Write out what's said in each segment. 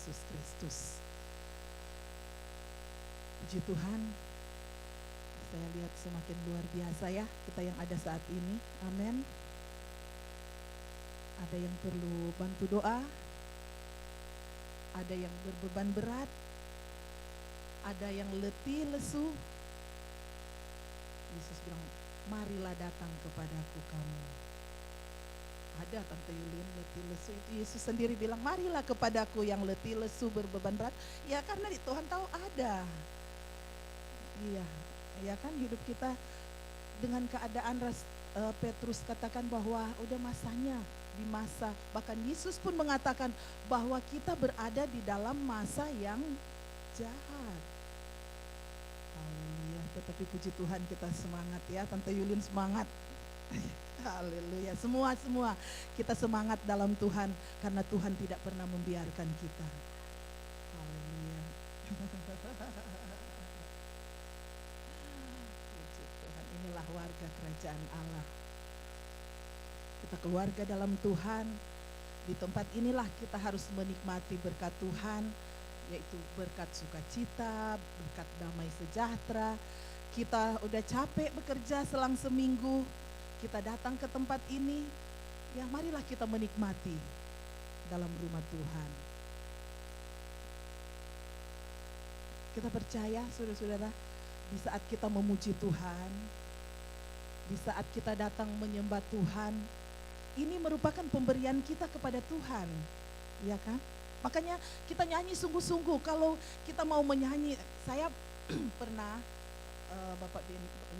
Yesus Kristus. Puji Tuhan, saya lihat semakin luar biasa ya kita yang ada saat ini. Amin. Ada yang perlu bantu doa, ada yang berbeban berat, ada yang letih lesu. Yesus bilang, marilah datang kepadaku kamu. Ada Tante Yulin letih lesu, itu Yesus sendiri bilang, marilah kepadaku yang letih lesu berbeban berat. Ya karena Tuhan tahu ada. Iya, ya kan hidup kita dengan keadaan Petrus katakan bahwa udah masanya, di masa, bahkan Yesus pun mengatakan bahwa kita berada di dalam masa yang jahat. Haleluya, tetapi puji Tuhan kita semangat ya, Tante Yulin semangat. Haleluya, semua kita semangat dalam Tuhan karena Tuhan tidak pernah membiarkan kita. Haleluya. Puji Tuhan, inilah warga kerajaan Allah. Kita keluarga dalam Tuhan. Di tempat inilah kita harus menikmati berkat Tuhan, yaitu berkat sukacita, berkat damai sejahtera. Kita udah capek bekerja selang seminggu, kita datang ke tempat ini, ya marilah kita menikmati dalam rumah Tuhan. Kita percaya saudara-saudara, di saat kita memuji Tuhan, di saat kita datang menyembah Tuhan, ini merupakan pemberian kita kepada Tuhan, ya kan? Makanya kita nyanyi sungguh-sungguh. Kalau kita mau menyanyi, saya pernah, Bapak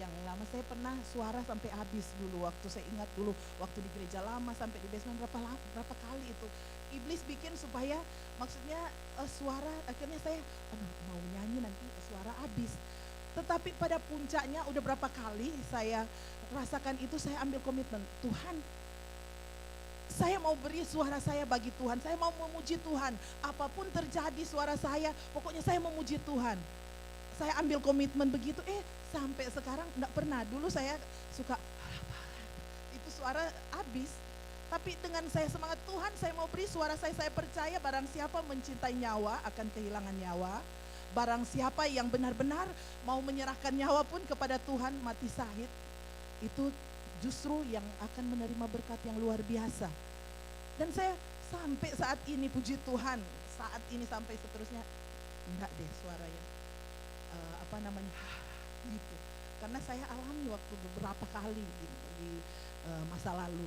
yang lama, saya pernah suara sampai habis dulu. Waktu saya ingat dulu, waktu di gereja lama sampai di basement berapa kali itu. Iblis bikin supaya, maksudnya suara, akhirnya saya, mau nyanyi nanti suara habis. Tetapi pada puncaknya udah berapa kali saya rasakan itu, saya ambil komitmen, Tuhan, saya mau beri suara saya bagi Tuhan, saya mau memuji Tuhan. Apapun terjadi suara saya, pokoknya saya memuji Tuhan. Saya ambil komitmen begitu, sampai sekarang enggak pernah. Dulu saya suka, itu suara habis. Tapi dengan saya semangat Tuhan, saya mau beri suara saya percaya barang siapa mencintai nyawa akan kehilangan nyawa. Barang siapa yang benar-benar mau menyerahkan nyawa pun kepada Tuhan, mati syahid, itu justru yang akan menerima berkat yang luar biasa. Dan saya sampai saat ini, puji Tuhan, saat ini sampai seterusnya, enggak deh suaranya, gitu. Karena saya alami waktu beberapa kali gitu, di masa lalu.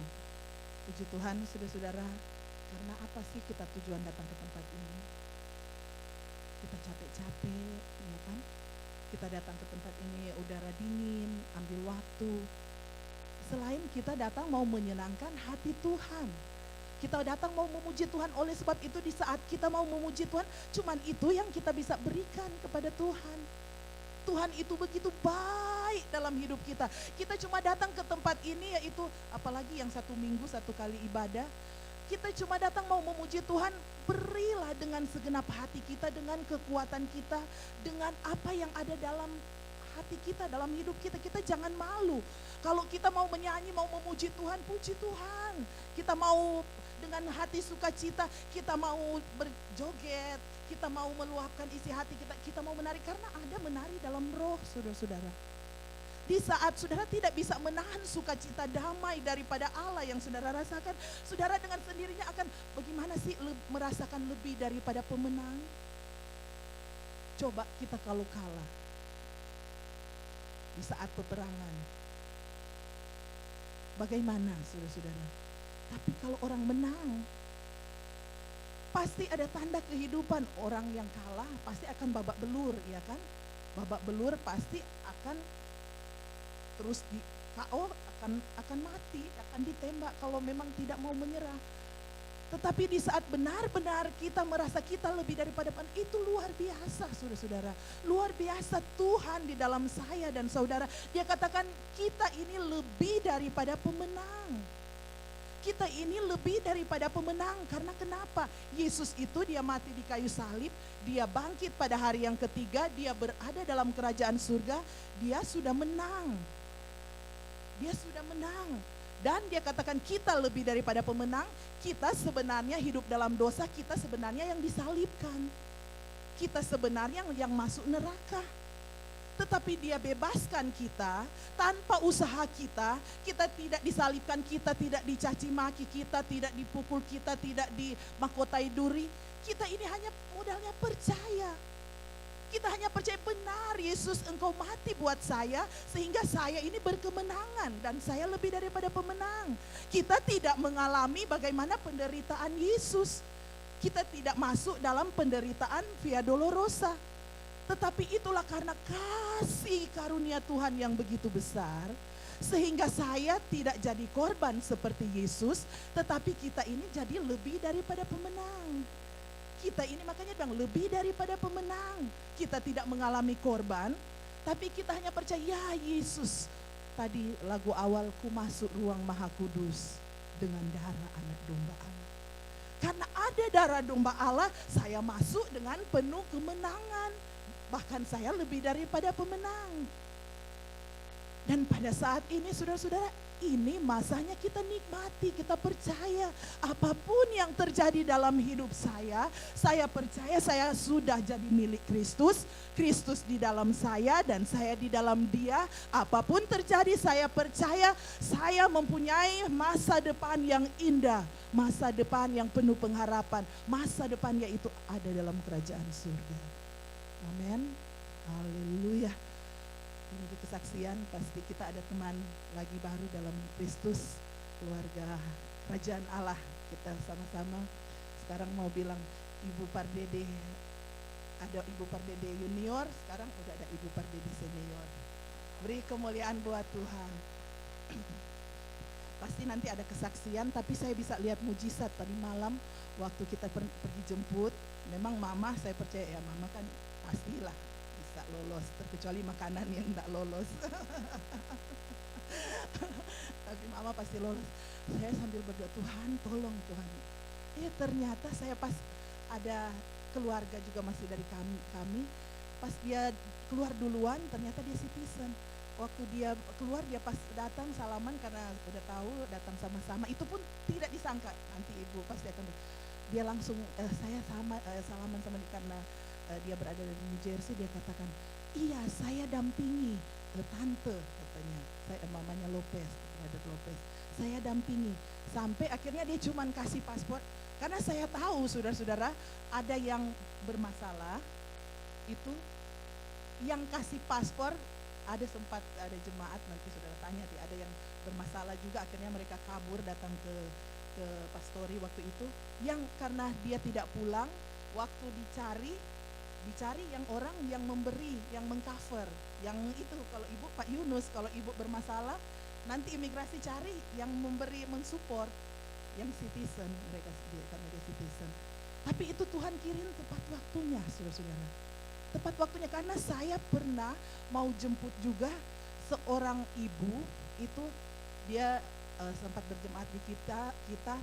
Puji Tuhan saudara-saudara, karena apa sih kita tujuan datang ke tempat ini? Kita capek-capek, ya kan? Kita datang ke tempat ini, udara dingin, ambil waktu. Selain kita datang mau menyenangkan hati Tuhan, kita datang mau memuji Tuhan. Oleh sebab itu di saat kita mau memuji Tuhan, cuman itu yang kita bisa berikan kepada Tuhan. Tuhan itu begitu baik dalam hidup kita. Kita cuma datang ke tempat ini, yaitu apalagi yang 1 minggu 1 kali ibadah, kita cuma datang mau memuji Tuhan. Berilah dengan segenap hati kita, dengan kekuatan kita, dengan apa yang ada dalam hati kita, dalam hidup kita. Kita jangan malu. Kalau kita mau menyanyi, mau memuji Tuhan, puji Tuhan. Kita mau dengan hati sukacita, kita mau berjoget, kita mau meluapkan isi hati kita, kita mau menari, karena ada menari dalam roh, saudara-saudara. Di saat saudara tidak bisa menahan sukacita damai daripada Allah yang saudara rasakan, saudara dengan sendirinya akan bagaimana sih merasakan lebih daripada pemenang? Coba kita kalau kalah di saat peperangan, bagaimana saudara-saudara? Tapi kalau orang menang, pasti ada tanda kehidupan. Orang yang kalah pasti akan babak belur, ya kan? Babak belur pasti akan terus di KO, akan mati, akan ditembak kalau memang tidak mau menyerah. Tetapi di saat benar-benar kita merasa kita lebih daripada itu luar biasa, saudara-saudara. Luar biasa Tuhan di dalam saya dan saudara. Dia katakan kita ini lebih daripada pemenang. Kita ini lebih daripada pemenang. Karena kenapa? Yesus itu dia mati di kayu salib, dia bangkit pada hari yang ketiga, dia berada dalam kerajaan surga, dia sudah menang. Dia sudah menang. Dan dia katakan kita lebih daripada pemenang, kita sebenarnya hidup dalam dosa, kita sebenarnya yang disalibkan. Kita sebenarnya yang masuk neraka. Tetapi dia bebaskan kita tanpa usaha kita tidak disalibkan, kita tidak dicaci maki, kita tidak dipukul, kita tidak dimahkotai duri. Kita ini hanya modalnya percaya. Kita hanya percaya benar Yesus engkau mati buat saya sehingga saya ini berkemenangan dan saya lebih daripada pemenang. Kita tidak mengalami bagaimana penderitaan Yesus. Kita tidak masuk dalam penderitaan Via Dolorosa. Tetapi itulah karena kasih karunia Tuhan yang begitu besar sehingga saya tidak jadi korban seperti Yesus, tetapi kita ini jadi lebih daripada pemenang. Kita ini makanya bilang lebih daripada pemenang. Kita tidak mengalami korban, tapi kita hanya percaya, ya Yesus, tadi lagu awalku masuk ruang maha kudus dengan darah anak domba Allah. Karena ada darah domba Allah, saya masuk dengan penuh kemenangan. Bahkan saya lebih daripada pemenang. Dan pada saat ini saudara-saudara, ini masanya kita nikmati, kita percaya apapun yang terjadi dalam hidup saya percaya saya sudah jadi milik Kristus, Kristus di dalam saya dan saya di dalam Dia. Apapun terjadi saya percaya saya mempunyai masa depan yang indah, masa depan yang penuh pengharapan, masa depan yaitu ada dalam kerajaan surga. Amin. Haleluya. Ini kesaksian, pasti kita ada teman lagi baru dalam Kristus, keluarga kerajaan Allah. Kita sama-sama sekarang mau bilang Ibu Pardede, ada Ibu Pardede Junior, sekarang udah ada Ibu Pardede Senior. Beri kemuliaan buat Tuhan. Pasti nanti ada kesaksian, tapi saya bisa lihat mujizat tadi malam waktu kita pergi jemput. Memang mama, saya percaya ya mama kan pastilah bisa lolos, terkecuali makanan yang tidak lolos. Tapi mama pasti lolos. Saya sambil berdoa, Tuhan tolong Tuhan. Ternyata saya pas ada keluarga juga masih dari kami, pas dia keluar duluan ternyata dia citizen. Waktu dia keluar dia pas datang salaman karena udah tahu datang sama-sama, itu pun tidak disangka nanti ibu pasti akan dia langsung saya salaman sama dia karena dia berada di New Jersey. Dia katakan, iya saya dampingi tante katanya, saya mamanya Lopez, brother Lopez, saya dampingi sampai akhirnya dia cuman kasih paspor karena saya tahu saudara-saudara ada yang bermasalah itu yang kasih paspor. Ada sempat ada jemaat nanti saudara tanya, ada yang bermasalah juga akhirnya mereka kabur datang ke pastori waktu itu, yang karena dia tidak pulang waktu dicari yang orang yang memberi, yang mengcover, yang itu kalau ibu Pak Yunus, kalau ibu bermasalah nanti imigrasi cari yang memberi, mensupport yang citizen, mereka karena dia citizen. Tapi itu Tuhan kirim tepat waktunya saudara-saudara, tepat waktunya. Karena saya pernah mau jemput juga seorang ibu itu, dia sempat berjemaat di kita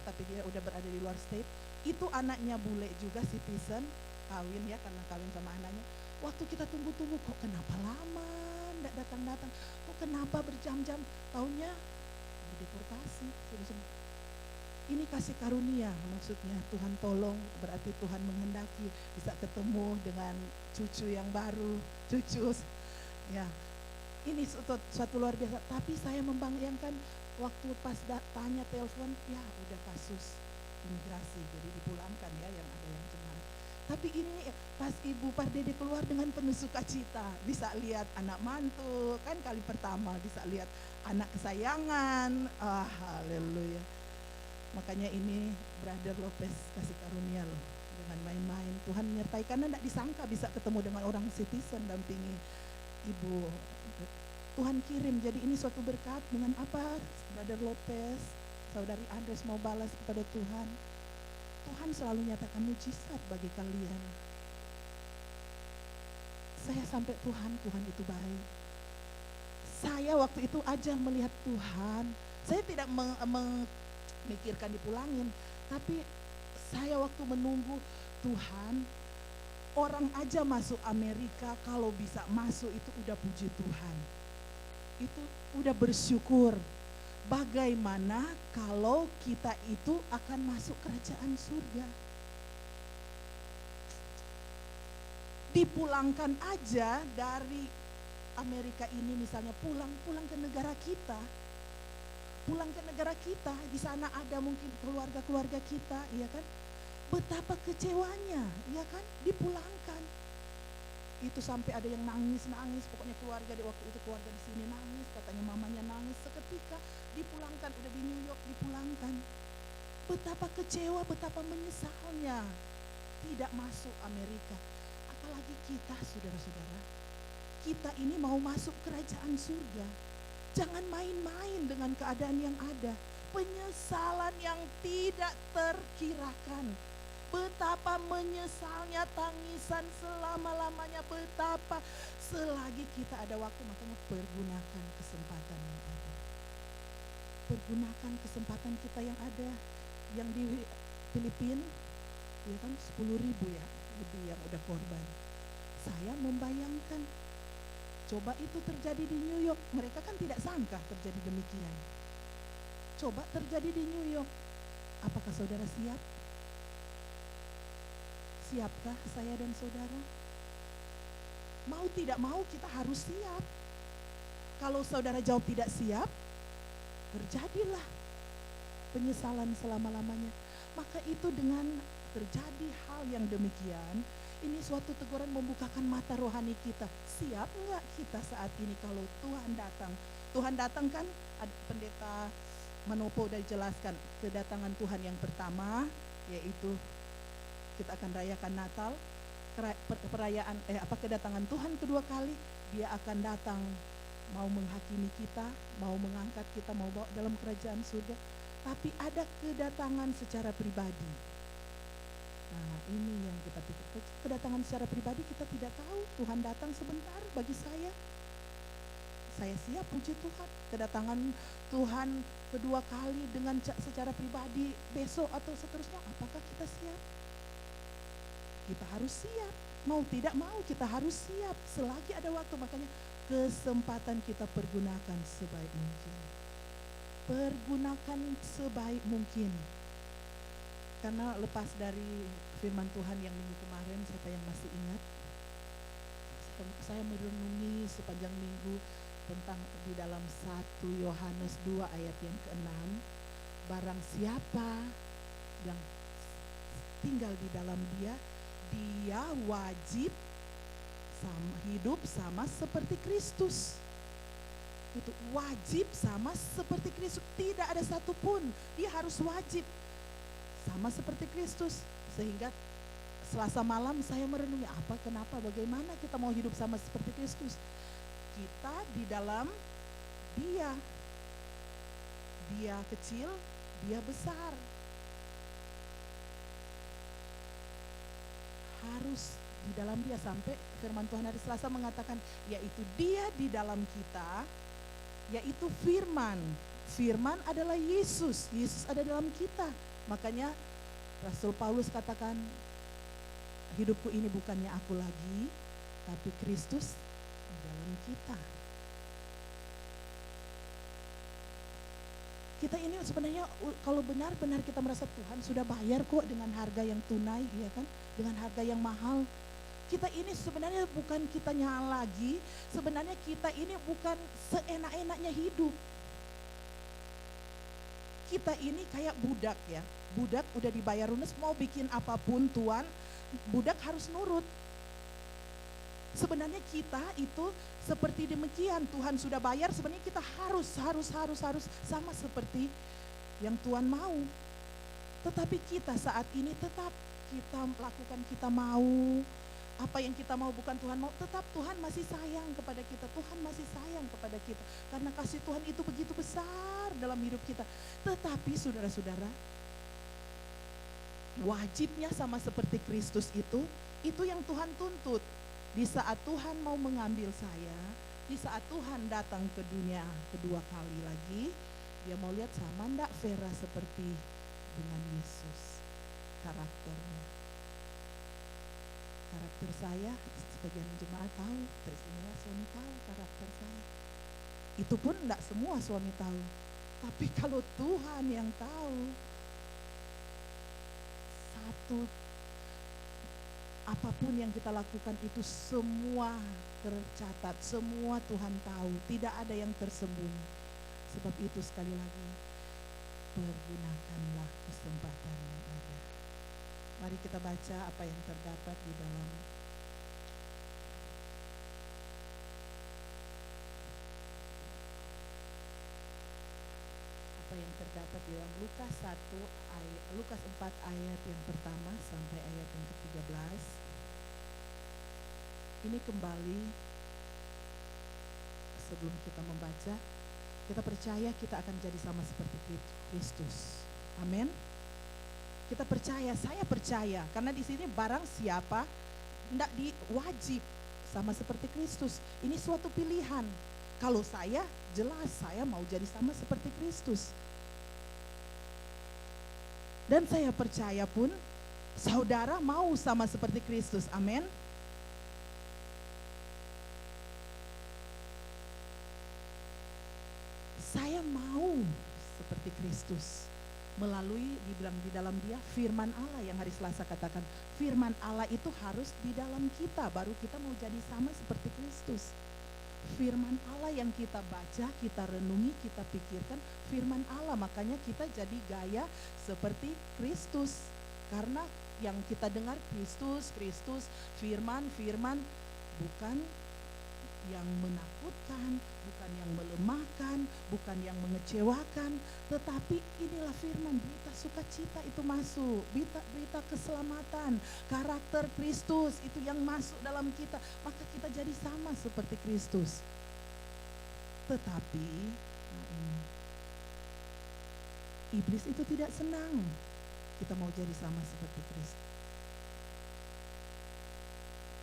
tapi dia udah berada di luar state. Itu anaknya bule juga citizen, kawin ya, karena kawin sama anaknya. Waktu kita tunggu-tunggu, kok kenapa lama enggak datang-datang, kok kenapa berjam-jam, taunya dideportasi. Ini kasih karunia, maksudnya Tuhan tolong, berarti Tuhan menghendaki bisa ketemu dengan cucu yang baru, cucu ya. Ini suatu luar biasa. Tapi saya membayangkan waktu pas tanya telepon, ya udah kasus imigrasi, jadi dipulangkan ya yang ada yang jemaat. Tapi ini pas Ibu Pardede keluar dengan penuh sukacita, bisa lihat anak mantu, kan kali pertama bisa lihat anak kesayangan, haleluya. Makanya ini Brother Lopez kasih karunia loh, jangan main-main. Tuhan menyertai karena tidak disangka bisa ketemu dengan orang citizen dampingi ibu. Tuhan kirim, jadi ini suatu berkat. Dengan apa Brother Lopez, Saudari Andres mau balas kepada Tuhan? Tuhan selalu nyatakan mujizat bagi kalian. Saya sampai Tuhan itu baik. Saya waktu itu aja melihat Tuhan, saya tidak memikirkan dipulangin, tapi saya waktu menunggu Tuhan, orang aja masuk Amerika kalau bisa masuk itu udah puji Tuhan. Itu udah bersyukur. Bagaimana kalau kita itu akan masuk kerajaan surga? Dipulangkan aja dari Amerika ini misalnya, pulang ke negara kita. Pulang ke negara kita, di sana ada mungkin keluarga-keluarga kita, ya kan? Betapa kecewanya, ya kan? Dipulangkan. Itu sampai ada yang nangis, pokoknya keluarga di waktu itu, keluarga di sini nangis, katanya mamanya nangis, seketika dipulangkan, udah di New York dipulangkan. Betapa kecewa, betapa menyesalnya tidak masuk Amerika. Apalagi kita, saudara-saudara, kita ini mau masuk kerajaan surga. Jangan main-main dengan keadaan yang ada. Penyesalan yang tidak terkirakan. Betapa menyesalnya, tangisan selama-lamanya, betapa selagi kita ada waktu. Makanya pergunakan kesempatan yang ada. Pergunakan kesempatan kita yang ada. Yang di Filipina, ya kan 10.000 ya, lebih yang udah korban. Saya membayangkan, coba itu terjadi di New York, mereka kan tidak sangka terjadi demikian. Coba terjadi di New York, apakah saudara siap? Siapkah saya dan saudara? Mau tidak mau kita harus siap. Kalau saudara jawab tidak siap, terjadilah penyesalan selama-lamanya. Maka itu dengan terjadi hal yang demikian, ini suatu teguran membukakan mata rohani kita. Siap enggak kita saat ini kalau Tuhan datang? Tuhan datang kan, pendeta Manopo udah jelaskan, kedatangan Tuhan yang pertama, yaitu kita akan rayakan Natal. Perayaan kedatangan Tuhan kedua kali, dia akan datang mau menghakimi kita, mau mengangkat kita, mau bawa dalam kerajaan surga. Tapi ada kedatangan secara pribadi. Nah, ini yang kita pikir. Kedatangan secara pribadi kita tidak tahu. Tuhan datang sebentar bagi saya. Saya siap, puji Tuhan. Kedatangan Tuhan kedua kali dengan secara pribadi besok atau seterusnya, apakah kita siap? Kita harus siap. Mau tidak mau kita harus siap. Selagi ada waktu, makanya kesempatan kita pergunakan sebaik mungkin. Pergunakan sebaik mungkin. Karena lepas dari firman Tuhan yang minggu kemarin, siapa yang masih ingat? Saya merenungi sepanjang minggu tentang di dalam 1 Yohanes 2 ayat yang ke-6. Barang siapa yang tinggal di dalam dia, dia wajib hidup sama seperti Kristus. Itu wajib sama seperti Kristus. Tidak ada satupun, dia harus wajib sama seperti Kristus. Sehingga Selasa malam saya merenungi kenapa, bagaimana kita mau hidup sama seperti Kristus. Kita di dalam dia kecil, dia besar. Harus di dalam dia, sampai firman Tuhan hari Selasa mengatakan, yaitu dia di dalam kita, yaitu firman. Firman adalah Yesus, Yesus ada dalam kita. Makanya Rasul Paulus katakan, hidupku ini bukannya aku lagi, tapi Kristus di dalam kita. Kita ini sebenarnya kalau benar-benar kita merasa Tuhan sudah bayar kok dengan harga yang tunai, ya kan? Dengan harga yang mahal. Kita ini sebenarnya bukan kitanya lagi, sebenarnya kita ini bukan seenak-enaknya hidup. Kita ini kayak budak ya. Budak udah dibayar lunas, mau bikin apapun Tuhan, budak harus nurut. Sebenarnya kita itu seperti demikian, Tuhan sudah bayar, sebenarnya kita harus sama seperti yang Tuhan mau. Tetapi kita saat ini tetap kita melakukan, kita mau apa yang kita mau, bukan Tuhan mau. Tetap Tuhan masih sayang kepada kita, Tuhan masih sayang kepada kita, karena kasih Tuhan itu begitu besar dalam hidup kita. Tetapi saudara-saudara, wajibnya sama seperti Kristus itu yang Tuhan tuntut. Di saat Tuhan mau mengambil saya, di saat Tuhan datang ke dunia kedua kali lagi, dia mau lihat sama enggak Vera seperti dengan Yesus karakternya. Karakter saya, sebagian jemaat tahu, teristimewa suami tahu karakter saya. Itu pun enggak semua suami tahu. Tapi kalau Tuhan yang tahu, satu, apapun yang kita lakukan itu semua tercatat, semua Tuhan tahu, tidak ada yang tersembunyi. Sebab itu sekali lagi, pergunakanlah kesempatan yang ada. Mari kita baca apa yang terdapat di dalam Lukas 4 ayat yang pertama sampai ayat yang ke-13. Ini kembali, sebelum kita membaca, kita percaya kita akan jadi sama seperti Kristus. Amin. Kita percaya, saya percaya, karena di sini barang siapa tidak diwajib sama seperti Kristus. Ini suatu pilihan. Kalau saya, jelas saya mau jadi sama seperti Kristus. Dan saya percaya pun saudara mau sama seperti Kristus. Amin. Saya mau seperti Kristus melalui, dibilang di dalam dia firman Allah, yang hari Selasa katakan firman Allah itu harus di dalam kita, baru kita mau jadi sama seperti Kristus. Firman Allah yang kita baca, kita renungi, kita pikirkan firman Allah, makanya kita jadi gaya seperti Kristus. Karena yang kita dengar Kristus, firman, bukan yang menakutkan, bukan yang melemahkan, bukan yang mengecewakan, tetapi inilah firman, berita sukacita itu masuk, berita keselamatan, karakter Kristus itu yang masuk dalam kita, maka kita jadi sama seperti Kristus. Tetapi iblis itu tidak senang kita mau jadi sama seperti Kristus.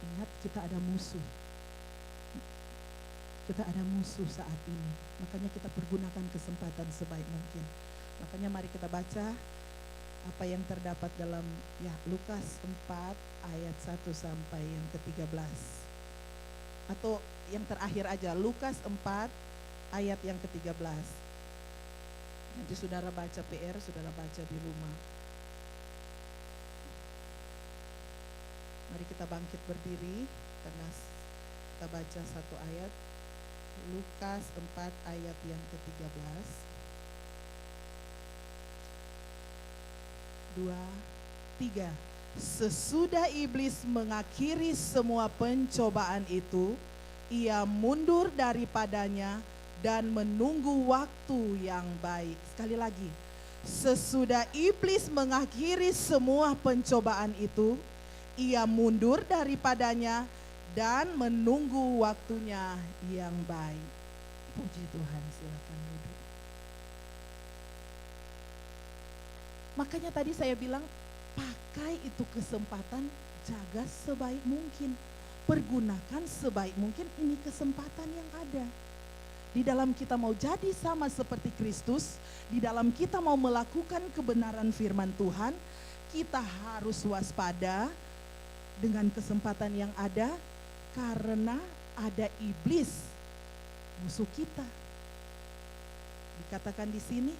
Ingat, kita ada musuh. Kita ada musuh saat ini, makanya kita pergunakan kesempatan sebaik mungkin. Makanya mari kita baca apa yang terdapat dalam Lukas 4 ayat 1 sampai yang ke-13. Atau yang terakhir aja, Lukas 4 ayat yang ke-13. Nanti saudara baca PR, saudara baca di rumah. Mari kita bangkit berdiri, karena kita baca satu ayat. Lukas 4 ayat yang ke-13. 2, 3. Sesudah iblis mengakhiri semua pencobaan itu, ia mundur daripadanya dan menunggu waktu yang baik. Sekali lagi, sesudah iblis mengakhiri semua pencobaan itu, ia mundur daripadanya dan menunggu waktunya yang baik. Puji Tuhan, silakan duduk. Makanya tadi saya bilang, pakai itu kesempatan, jaga sebaik mungkin, pergunakan sebaik mungkin ini kesempatan yang ada. Di dalam kita mau jadi sama seperti Kristus, di dalam kita mau melakukan kebenaran firman Tuhan, kita harus waspada dengan kesempatan yang ada, karena ada iblis, musuh kita. Dikatakan di sini,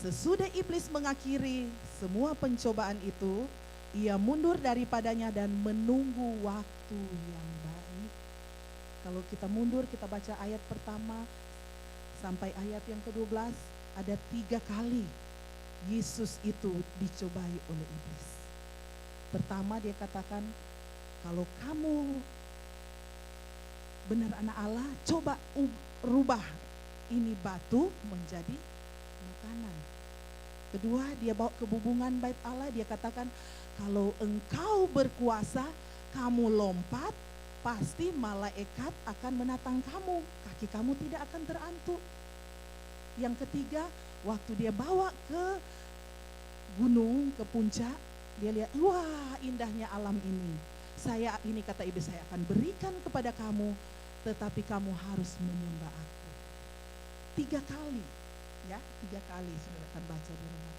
sesudah iblis mengakhiri semua pencobaan itu, ia mundur daripadanya dan menunggu waktu yang baik. Kalau kita mundur, kita baca ayat pertama sampai ayat yang ke-12, ada 3 kali Yesus itu dicobai oleh iblis. Pertama dia katakan, kalau kamu benar anak Allah, coba rubah ini batu menjadi makanan. Kedua, dia bawa ke hubungan bait Allah, dia katakan, kalau engkau berkuasa, kamu lompat, pasti malaikat akan menatang kamu, kaki kamu tidak akan terantuk. Yang ketiga, waktu dia bawa ke gunung, ke puncak, dia lihat, wah indahnya alam ini. Ini kata iblis, saya akan berikan kepada kamu, tetapi kamu harus menyembah aku. 3 kali, 3 kali saudara akan baca di rumah.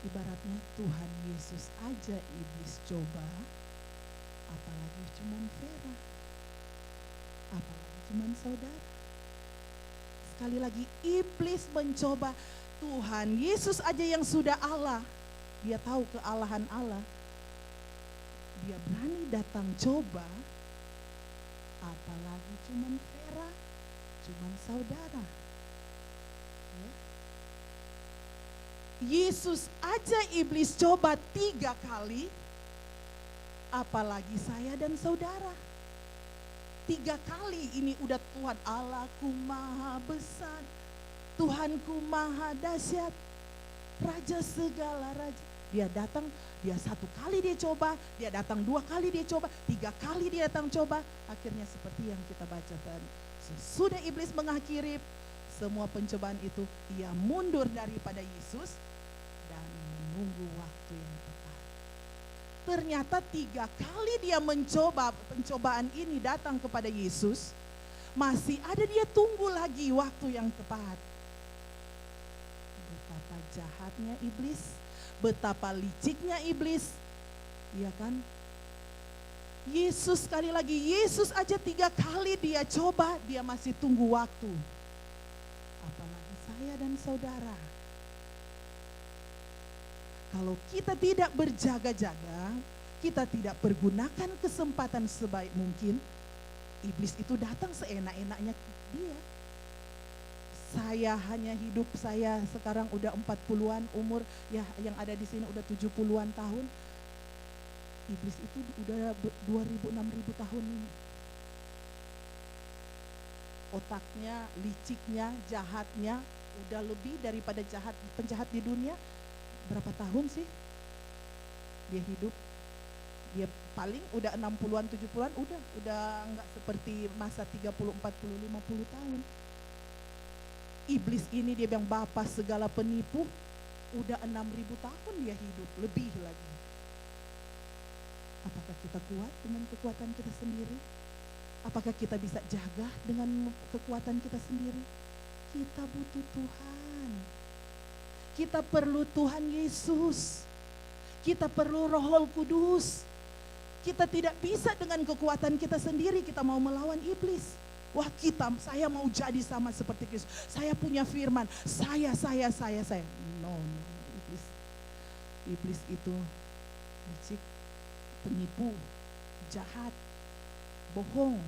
Ibaratnya Tuhan Yesus aja iblis coba, apalagi cuman Vera, apalagi cuman saudara. sekali lagi iblis mencoba Tuhan Yesus aja yang sudah Allah. Dia tahu kealahan Allah. Dia berani datang coba, apalagi cuman Vera, cuman saudara. Ya. Yesus aja iblis coba 3 kali, apalagi saya dan saudara. 3 kali ini udah Tuhan Allahku maha besar, Tuhanku maha dahsyat, Raja segala raja. Dia datang, dia 1 kali dia coba, dia datang 2 kali dia coba, 3 kali dia datang coba. Akhirnya seperti yang kita baca tadi. Sesudah iblis mengakhiri semua pencobaan itu, ia mundur daripada Yesus dan menunggu waktu yang tepat. Ternyata 3 kali dia mencoba, pencobaan ini datang kepada Yesus, masih ada dia tunggu lagi waktu yang tepat. Betapa jahatnya iblis, betapa liciknya iblis, ya kan? Yesus sekali lagi, Yesus aja 3 kali dia coba, dia masih tunggu waktu. Apalagi saya dan saudara. Kalau kita tidak berjaga-jaga, kita tidak pergunakan kesempatan sebaik mungkin, iblis itu datang seenak-enaknya dia. Saya hanya hidup, saya sekarang udah 40-an umur, ya yang ada di sini udah 70-an tahun. Iblis itu udah 2000-6000 tahun ini. Otaknya, liciknya, jahatnya udah lebih daripada penjahat di dunia. Berapa tahun sih dia hidup? Dia paling udah 60-an, 70-an, udah enggak seperti masa 30, 40, 50 tahun. Iblis ini dia bilang bapak segala penipu, udah 6000 tahun dia hidup, lebih lagi. Apakah kita kuat dengan kekuatan kita sendiri? Apakah kita bisa jaga dengan kekuatan kita sendiri? Kita butuh Tuhan. Kita perlu Tuhan Yesus. Kita perlu Roh Kudus. Kita tidak bisa dengan kekuatan kita sendiri, kita mau melawan iblis. Wah saya mau jadi sama seperti Kristus. Saya punya firman, saya. No, iblis itu licik, penipu, jahat, bohong.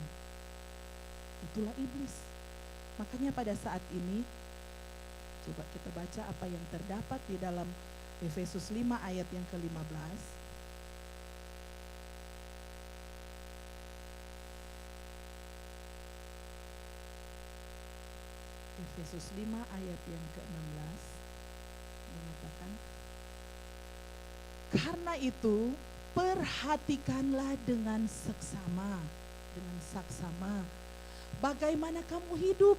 Itulah iblis. Makanya pada saat ini, coba kita baca apa yang terdapat di dalam Efesus 5 ayat yang ke-15. Efesus 5 ayat yang ke-16 mengatakan, karena itu perhatikanlah dengan saksama bagaimana kamu hidup.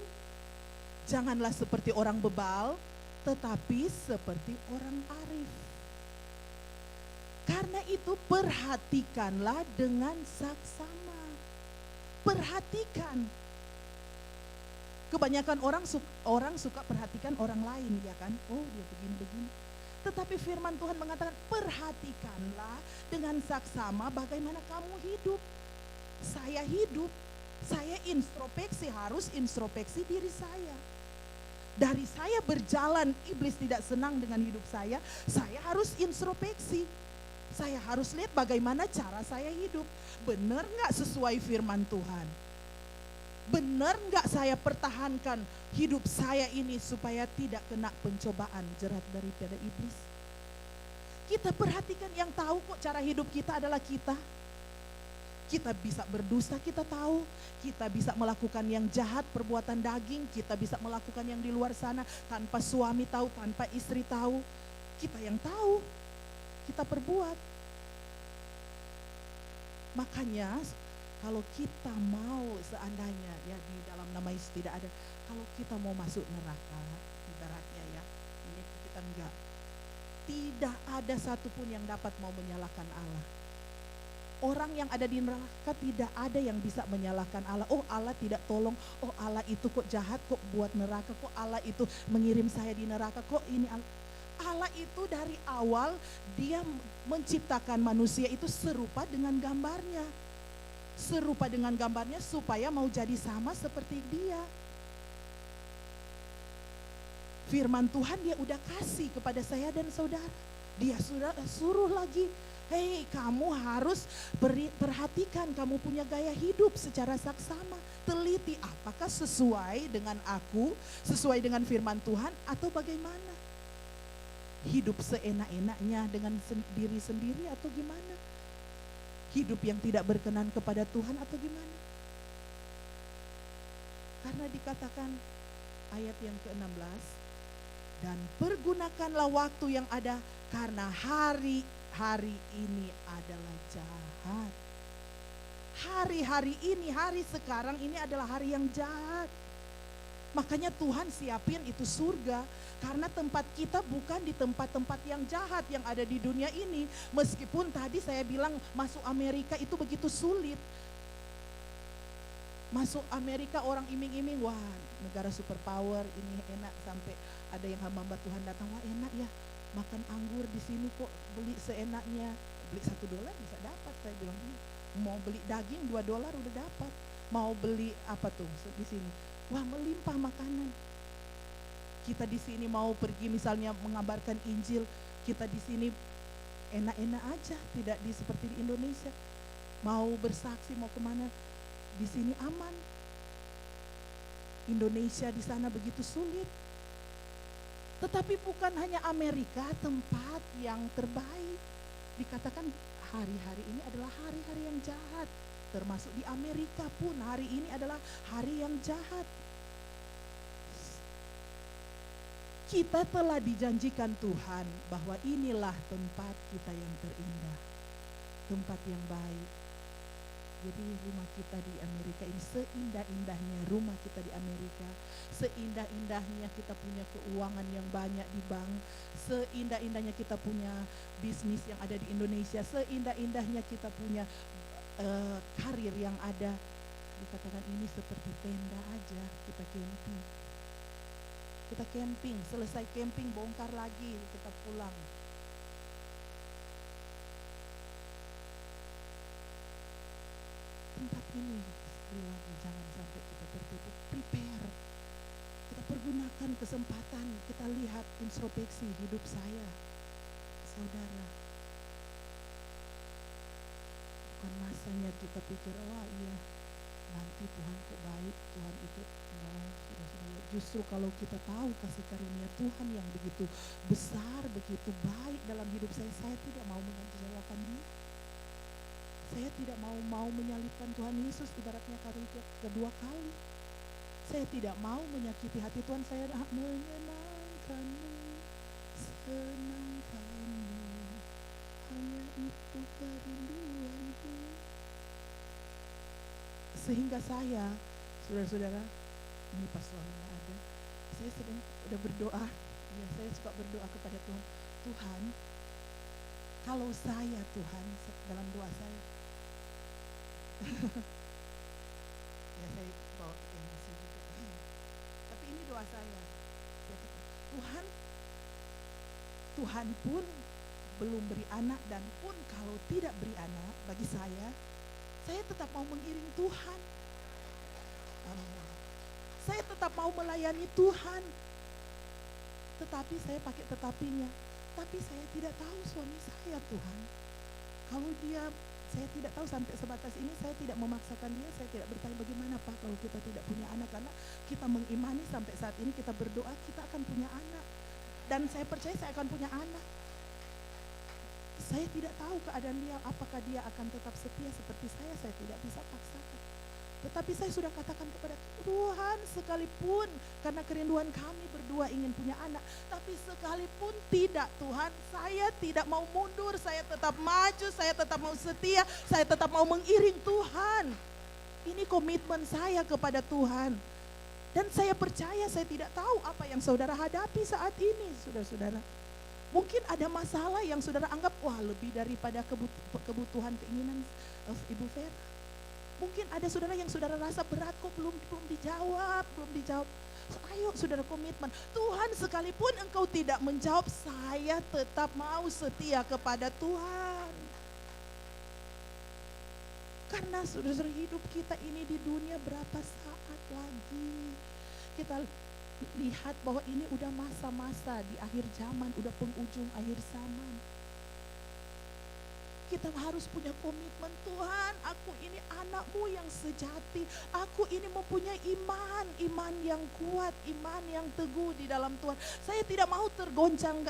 Janganlah seperti orang bebal, tetapi seperti orang arif. Karena itu perhatikanlah dengan saksama. Perhatikan. Kebanyakan orang suka perhatikan orang lain, ya kan? Oh, dia begini-begini. Tetapi firman Tuhan mengatakan, perhatikanlah dengan saksama bagaimana kamu hidup. Saya hidup, saya introspeksi, harus introspeksi diri saya. Dari saya berjalan, iblis tidak senang dengan hidup saya harus introspeksi. Saya harus lihat bagaimana cara saya hidup. Benar nggak sesuai firman Tuhan? Benar nggak saya pertahankan hidup saya ini supaya tidak kena pencobaan jerat daripada iblis? Kita perhatikan, yang tahu kok cara hidup kita adalah kita. Kita bisa berdusta, kita tahu. Kita bisa melakukan yang jahat, perbuatan daging. Kita bisa melakukan yang di luar sana tanpa suami tahu, tanpa istri tahu. Kita yang tahu, kita perbuat. Makanya kalau kita mau seandainya ya di dalam nama Yesus tidak ada, kalau kita mau masuk neraka, ibaratnya ya, ini kita enggak. Tidak ada satupun yang dapat mau menyalahkan Allah. Orang yang ada di neraka tidak ada yang bisa menyalahkan Allah. Oh Allah tidak tolong, oh Allah itu kok jahat, kok buat neraka, kok Allah itu mengirim saya di neraka, kok ini Allah itu dari awal dia menciptakan manusia itu serupa dengan gambarnya. Serupa dengan gambarnya supaya mau jadi sama seperti dia. Firman Tuhan dia udah kasih kepada saya dan saudara. Dia sudah suruh lagi, hei kamu harus perhatikan kamu punya gaya hidup secara saksama. Teliti apakah sesuai dengan aku, sesuai dengan firman Tuhan atau bagaimana. Hidup seenak-enaknya dengan diri sendiri atau gimana. Hidup yang tidak berkenan kepada Tuhan atau gimana. Karena dikatakan ayat yang ke-16, dan pergunakanlah waktu yang ada karena hari-hari ini adalah jahat. Hari-hari ini, hari sekarang ini adalah hari yang jahat. Makanya Tuhan siapin itu surga. Karena tempat kita bukan di tempat-tempat yang jahat yang ada di dunia ini. Meskipun tadi saya bilang masuk Amerika itu begitu sulit. Masuk Amerika orang iming-iming, wah negara superpower ini enak, sampai ada yang hamba Tuhan datang, wah enak ya makan anggur di sini kok, beli seenaknya, beli $1 bisa dapat. Saya bilang mau beli daging $2 udah dapat, mau beli apa tuh di sini, wah melimpah makanan. Kita di sini mau pergi misalnya mengabarkan Injil, kita di sini enak-enak aja, tidak seperti di Indonesia. Mau bersaksi mau kemana, di sini aman. Indonesia di sana begitu sulit. Tetapi bukan hanya Amerika tempat yang terbaik. Dikatakan hari-hari ini adalah hari-hari yang jahat. Termasuk di Amerika pun hari ini adalah hari yang jahat. Kita telah dijanjikan Tuhan bahwa inilah tempat kita yang terindah, tempat yang baik. Jadi rumah kita di Amerika ini seindah-indahnya rumah kita di Amerika, seindah-indahnya kita punya keuangan yang banyak di bank, seindah-indahnya kita punya bisnis yang ada di Indonesia, seindah-indahnya kita punya karir yang ada. Dikatakan ini seperti tenda aja, kita camping. Kita camping, selesai camping bongkar lagi, kita pulang. Tempat ini sekali lagi jangan sampai kita tertipu. Prepare. Kita pergunakan kesempatan, kita lihat introspeksi hidup saya, saudara. Bukan masanya kita pikir, wah iya nanti Tuhan kok baik, Tuhan itu justru kalau kita tahu kasih karunia Tuhan yang begitu besar, begitu baik dalam hidup saya tidak mau mengecewakan Dia. Saya tidak mau menyalibkan Tuhan Yesus ibaratnya kali kedua kali. Saya tidak mau menyakiti hati Tuhan. Saya menyenangkanmu, senangkanmu, hanya itu kerinduanku. Sehingga saya, saudara-saudara, ini pas suaminya ada, saya sering udah berdoa. Ya, saya suka berdoa kepada Tuhan. Tuhan, kalau saya Tuhan dalam doa saya, ya saya bawa emosi juga. Tapi ini doa saya. Tuhan pun belum beri anak, dan pun kalau tidak beri anak bagi saya tetap mau mengiring Tuhan. Saya tetap mau melayani Tuhan. Tetapi saya pakai tetapinya. Tapi saya tidak tahu suami saya Tuhan. Kalau dia, saya tidak tahu sampai sebatas ini, saya tidak memaksakan dia, saya tidak bertanya bagaimana Pak kalau kita tidak punya anak, karena kita mengimani sampai saat ini kita berdoa kita akan punya anak. Dan saya percaya saya akan punya anak. Saya tidak tahu keadaan dia, apakah dia akan tetap setia seperti saya tidak bisa paksakan. Tetapi saya sudah katakan kepada Tuhan, sekalipun karena kerinduan kami berdua ingin punya anak, tapi sekalipun tidak Tuhan, saya tidak mau mundur, saya tetap maju, saya tetap mau setia, saya tetap mau mengiring Tuhan. Ini komitmen saya kepada Tuhan. Dan saya percaya, saya tidak tahu apa yang saudara hadapi saat ini, saudara-saudara. Mungkin ada masalah yang saudara anggap, wah lebih daripada kebutuhan, keinginan Ibu Vera. Mungkin ada saudara yang saudara rasa berat kok belum dijawab. Ayo saudara komitmen. Tuhan, sekalipun engkau tidak menjawab, saya tetap mau setia kepada Tuhan. Karena saudara hidup kita ini di dunia berapa saat lagi. Kita lihat bahwa ini udah masa-masa di akhir zaman, udah penghujung akhir zaman. Kita harus punya komitmen, Tuhan, aku ini anakmu yang sejati. Aku ini mempunyai iman yang kuat, iman yang teguh di dalam Tuhan. Saya tidak mau tergoncang,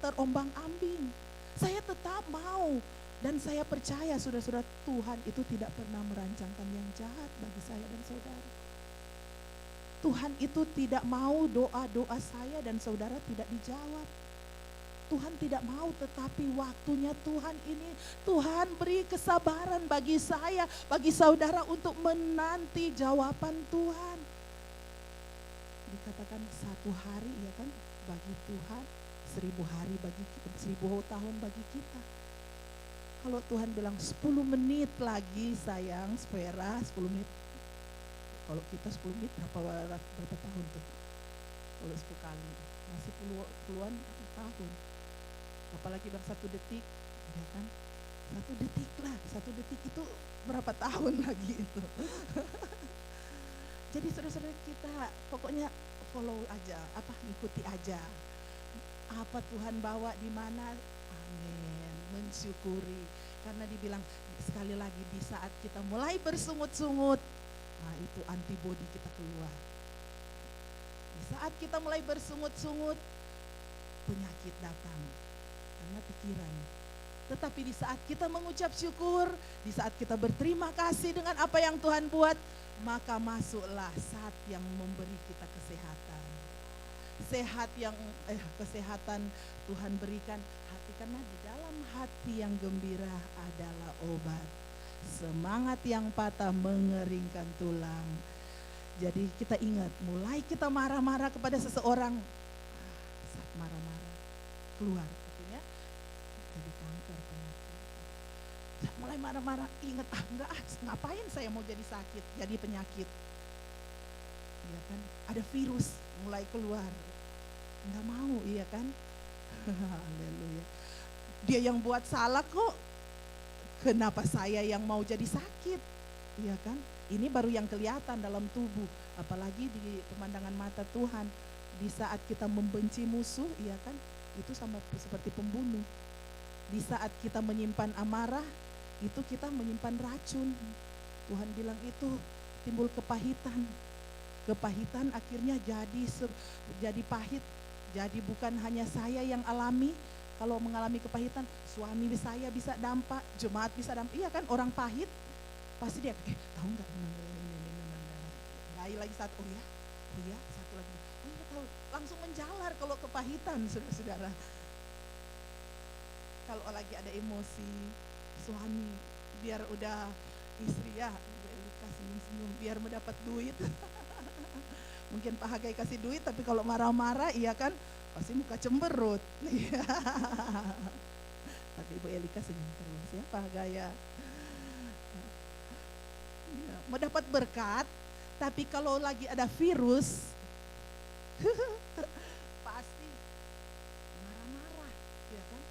terombang ambing. Saya tetap mau. Dan saya percaya saudara-saudara, Tuhan itu tidak pernah merancangkan yang jahat bagi saya dan saudara. Tuhan itu tidak mau doa-doa saya dan saudara tidak dijawab. Tuhan tidak mau, tetapi waktunya Tuhan ini, Tuhan beri kesabaran bagi saya, bagi saudara untuk menanti jawaban Tuhan. Dikatakan 1 hari ya kan, bagi Tuhan 1000 hari bagi kita, 1000 tahun bagi kita. Kalau Tuhan bilang 10 menit lagi sayang, Spera 10 menit. Kalau kita 10 menit berapa tahun tuh? Kalau 10 kali masih puluhan tahun. Apalagi baru 1 detik, ya kan? 1 detik lah, 1 detik itu berapa tahun lagi itu. Jadi saudara-saudara kita pokoknya follow aja, ikuti aja. Apa Tuhan bawa di mana, amin, mensyukuri. Karena dibilang sekali lagi di saat kita mulai bersungut-sungut, nah itu antibodi kita keluar. Di saat kita mulai bersungut-sungut, penyakit datang. Karena pikiran. Tetapi di saat kita mengucap syukur, di saat kita berterima kasih dengan apa yang Tuhan buat, maka masuklah saat yang memberi kita kesehatan. Kesehatan Tuhan berikan hati, karena di dalam hati yang gembira adalah obat. Semangat yang patah mengeringkan tulang. Jadi kita ingat, mulai kita marah-marah kepada seseorang, saat marah-marah keluar. Jadi kanker, penyakit. Mulai marah-marah, ingat ngapain saya mau jadi sakit, jadi penyakit. Iya kan? Ada virus mulai keluar. Enggak mau, iya kan? Haleluya. Dia yang buat salah kok. Kenapa saya yang mau jadi sakit? Iya kan? Ini baru yang kelihatan dalam tubuh, apalagi di pemandangan mata Tuhan. Di saat kita membenci musuh, iya kan? Itu sama seperti pembunuh. Di saat kita menyimpan amarah, itu kita menyimpan racun. Tuhan bilang itu timbul kepahitan. Kepahitan akhirnya jadi pahit. Jadi bukan hanya saya yang alami. Kalau mengalami kepahitan, suami saya bisa dampak, jemaat bisa dampak. Iya kan, orang pahit pasti dia tahu nggak ini lagi satu, oh ya satu lagi, oh ya tahu, langsung menjalar kalau kepahitan, saudara-saudara. Kalau lagi ada emosi, suami biar udah istri ya kasih senyum biar mendapat duit. Mungkin Pak Hagai kasih duit, tapi kalau marah-marah iya kan pasti muka cemberut. Tapi Ibu Elika senyum terus ya Pak Hagai ya. Mau dapat berkat, tapi kalau lagi ada virus pasti marah-marah, ya kan?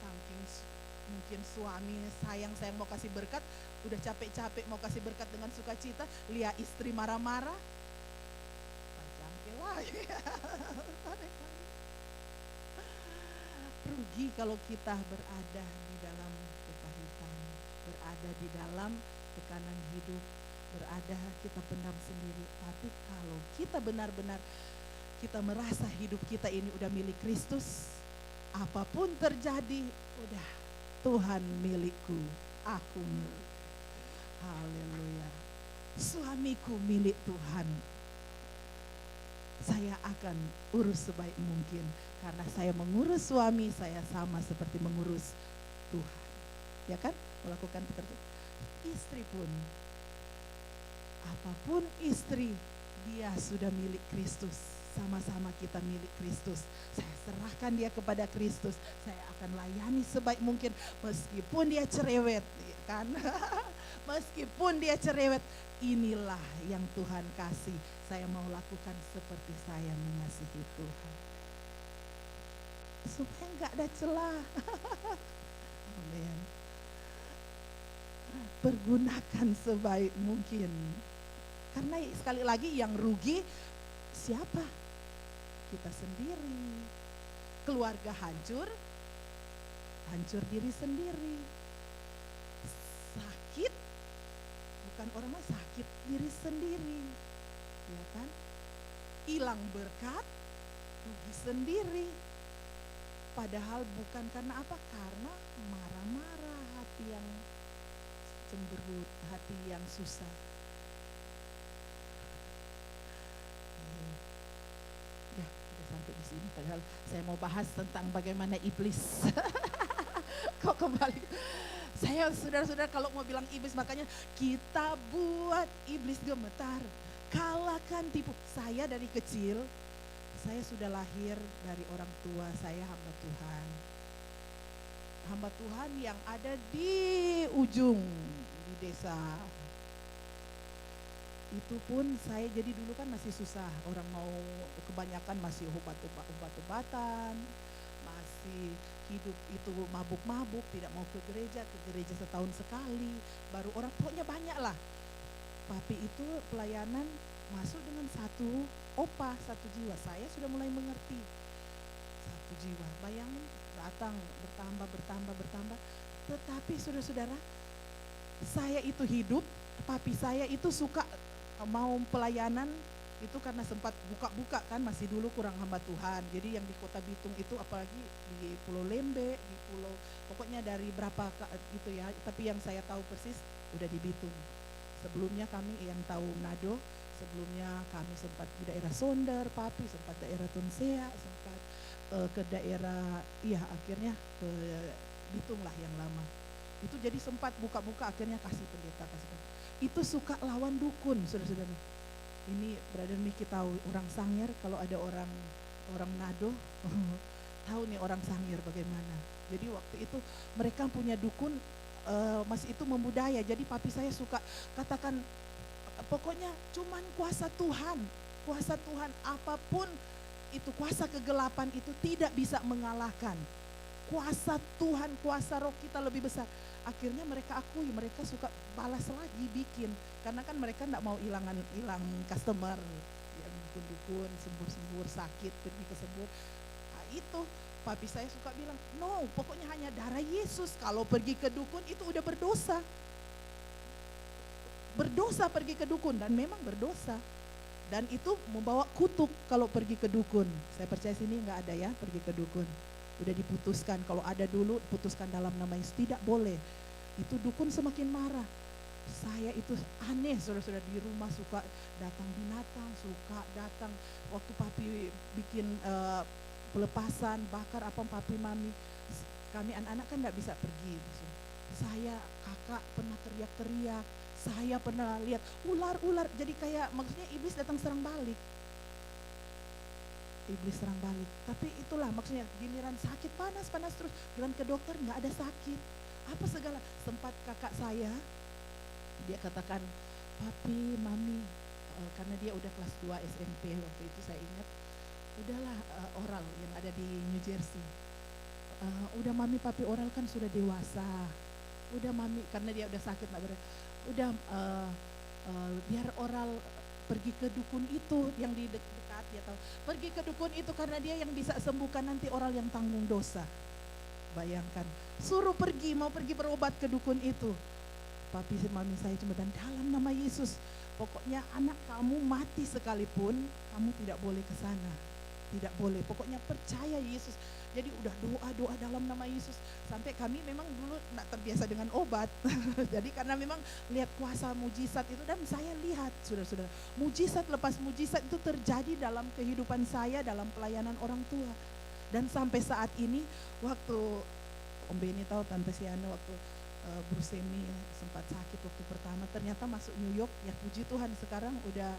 Saking mungkin suami sayang mau kasih berkat, udah capek-capek mau kasih berkat dengan sukacita, lihat istri marah-marah, jangkel lah. Rugi kalau kita berada di dalam kepahitan, berada di dalam tekanan hidup, berada kita pendam sendiri. Tapi kalau kita benar-benar kita merasa hidup kita ini udah milik Kristus, apapun terjadi, udah Tuhan milikku, aku milik. Haleluya. Suamiku milik Tuhan. Saya akan urus sebaik mungkin, karena saya mengurus suami saya sama seperti mengurus Tuhan. Ya kan? Melakukan pekerjaan. Istri pun, apapun istri, dia sudah milik Kristus. Sama-sama kita milik Kristus. Saya serahkan dia kepada Kristus. Saya akan layani sebaik mungkin meskipun dia cerewet, kan? Meskipun dia cerewet, inilah yang Tuhan kasih. Saya mau lakukan seperti saya mengasihi Tuhan. Supaya enggak ada celah. Amin. Pergunakan sebaik mungkin. Karena sekali lagi yang rugi siapa? kita sendiri. Keluarga hancur, hancur diri sendiri. Sakit, bukan orang lain, sakit diri sendiri. Ya kan? Hilang berkat, rugi sendiri. Padahal bukan karena apa? Karena marah-marah, hati yang cemberut, hati yang susah. Ya, udah sampai di sini. Padahal saya mau bahas tentang bagaimana iblis. Kok kembali? Saya saudara-saudara kalau mau bilang iblis, makanya kita buat iblis gemetar. Kalahkan tipu. Saya dari kecil, saya sudah lahir dari orang tua saya hamba Tuhan. Hamba Tuhan yang ada di ujung di desa. Itu pun saya jadi dulu kan masih susah. Orang mau kebanyakan masih obat-obatan, masih hidup itu mabuk-mabuk, tidak mau ke gereja setahun sekali. Baru orang pokoknya banyak lah. Papi itu pelayanan masuk dengan satu jiwa. Saya sudah mulai mengerti. Satu jiwa, bayangin datang bertambah. Tetapi saudara-saudara, saya itu hidup, papi saya itu suka mau pelayanan itu karena sempat buka-buka kan, masih dulu kurang hamba Tuhan. Jadi yang di Kota Bitung itu, apalagi di Pulau Lembe, di pulau pokoknya dari berapa itu ya, tapi yang saya tahu persis udah di Bitung. Sebelumnya kami yang tahu Nado, sebelumnya kami sempat di daerah Sonder, papi sempat daerah Tonsea, sempat ke daerah, akhirnya ke Bitung lah yang lama. Itu jadi sempat buka-buka, akhirnya kasih pendeta. Itu suka lawan dukun, saudara-saudara. Ini Brother Miki tahu orang Sangir, kalau ada orang Nado, tahu nih orang Sangir bagaimana. Jadi waktu itu mereka punya dukun, masih itu membudaya. Jadi papi saya suka katakan, pokoknya cuman kuasa Tuhan apapun itu, kuasa kegelapan itu tidak bisa mengalahkan. Kuasa Tuhan, kuasa Roh kita lebih besar. Akhirnya mereka akui, mereka suka balas lagi bikin, karena kan mereka enggak mau hilang customer, yang dukun-dukun, sembur-sembur, sakit pergi ke sembur. Nah, itu papi saya suka bilang, no, pokoknya hanya darah Yesus. Kalau pergi ke dukun itu udah berdosa. Berdosa pergi ke dukun, dan memang berdosa. Dan itu membawa kutuk kalau pergi ke dukun. Saya percaya sini nggak ada ya pergi ke dukun. Udah diputuskan, kalau ada dulu putuskan dalam nama Yesus, tidak boleh. Itu dukun semakin marah. Saya itu aneh, saudara-saudara, di rumah suka datang binatang, suka datang waktu papi bikin pelepasan, bakar apa papi mami. Kami anak-anak kan nggak bisa pergi. Saya, kakak pernah teriak-teriak, saya pernah lihat ular, jadi kayak maksudnya iblis datang serang balik. Iblis serang balik, tapi itulah maksudnya giliran sakit panas terus, giliran ke dokter nggak ada sakit, apa segala. Sempat kakak saya, dia katakan, papi, mami, karena dia udah kelas 2 SMP waktu itu saya ingat, udahlah oral yang ada di New Jersey, udah mami papi oral kan sudah dewasa, udah mami, karena dia udah sakit udah biar oral, pergi ke dukun itu yang di dekat, dia tahu, pergi ke dukun itu karena dia yang bisa sembuhkan, nanti oral yang tanggung dosa. Bayangkan, suruh pergi, mau pergi berobat ke dukun itu. Papi mami saya cuma, dan dalam nama Yesus, pokoknya anak kamu mati sekalipun, kamu tidak boleh ke sana, tidak boleh, pokoknya percaya Yesus. Jadi udah doa dalam nama Yesus. Sampai kami memang dulu tidak terbiasa dengan obat. Jadi karena memang lihat kuasa mujizat itu, dan saya lihat saudara-saudara, mujizat lepas mujizat itu terjadi dalam kehidupan saya, dalam pelayanan orang tua. Dan sampai saat ini, waktu Om Beni tahu, Tante Siana waktu Brusemi sempat sakit waktu pertama, ternyata masuk New York, ya puji Tuhan sekarang udah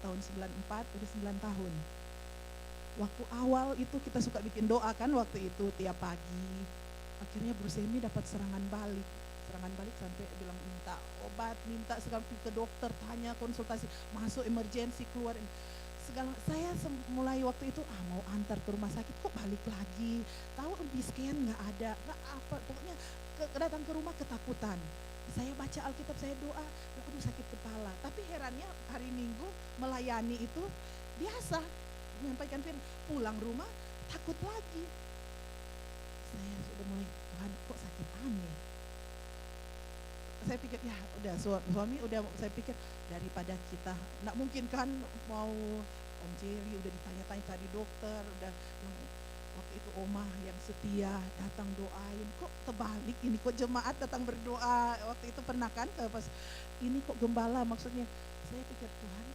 tahun 94, udah 9 tahun. Waktu awal itu kita suka bikin doa kan waktu itu tiap pagi. Akhirnya Brusemi dapat serangan balik sampai bilang minta obat, minta segala, ke dokter, tanya, konsultasi, masuk emergency, keluar segala. Saya mulai waktu itu mau antar ke rumah sakit, kok balik lagi, tahu di scan nggak ada, nggak apa, pokoknya datang ke rumah ketakutan. Saya baca Alkitab, saya doa, aduh sakit kepala. Tapi herannya hari Minggu melayani itu biasa. menyampaikan firman, pulang rumah takut lagi. Saya sudah mulai, Tuhan kok sakit aneh. Saya pikir ya udah suami udah, saya pikir daripada kita, nggak mungkin kan mau Om Jerry udah ditanya-tanya tadi dokter, udah waktu itu Oma yang setia datang doain, kok terbalik ini, kok jemaat datang berdoa waktu itu pernah kan, pas ini kok gembala, maksudnya saya pikir Tuhan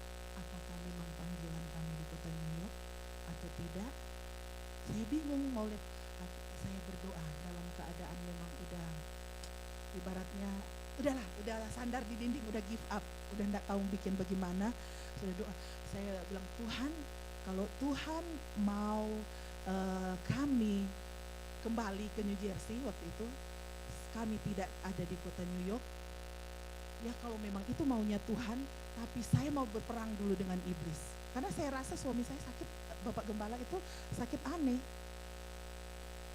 apakah memang panggilan kami di kota New York atau tidak, saya bingung mau lihat. Saya berdoa dalam keadaan memang udah ibaratnya udah sandar di dinding, udah give up, udah enggak tahu bikin bagaimana, sudah doa. Saya bilang Tuhan, kalau Tuhan mau kami kembali ke New Jersey waktu itu, kami tidak ada di kota New York, ya kalau memang itu maunya Tuhan, tapi saya mau berperang dulu dengan iblis, karena saya rasa suami saya sakit, Bapak Gembala itu sakit aneh.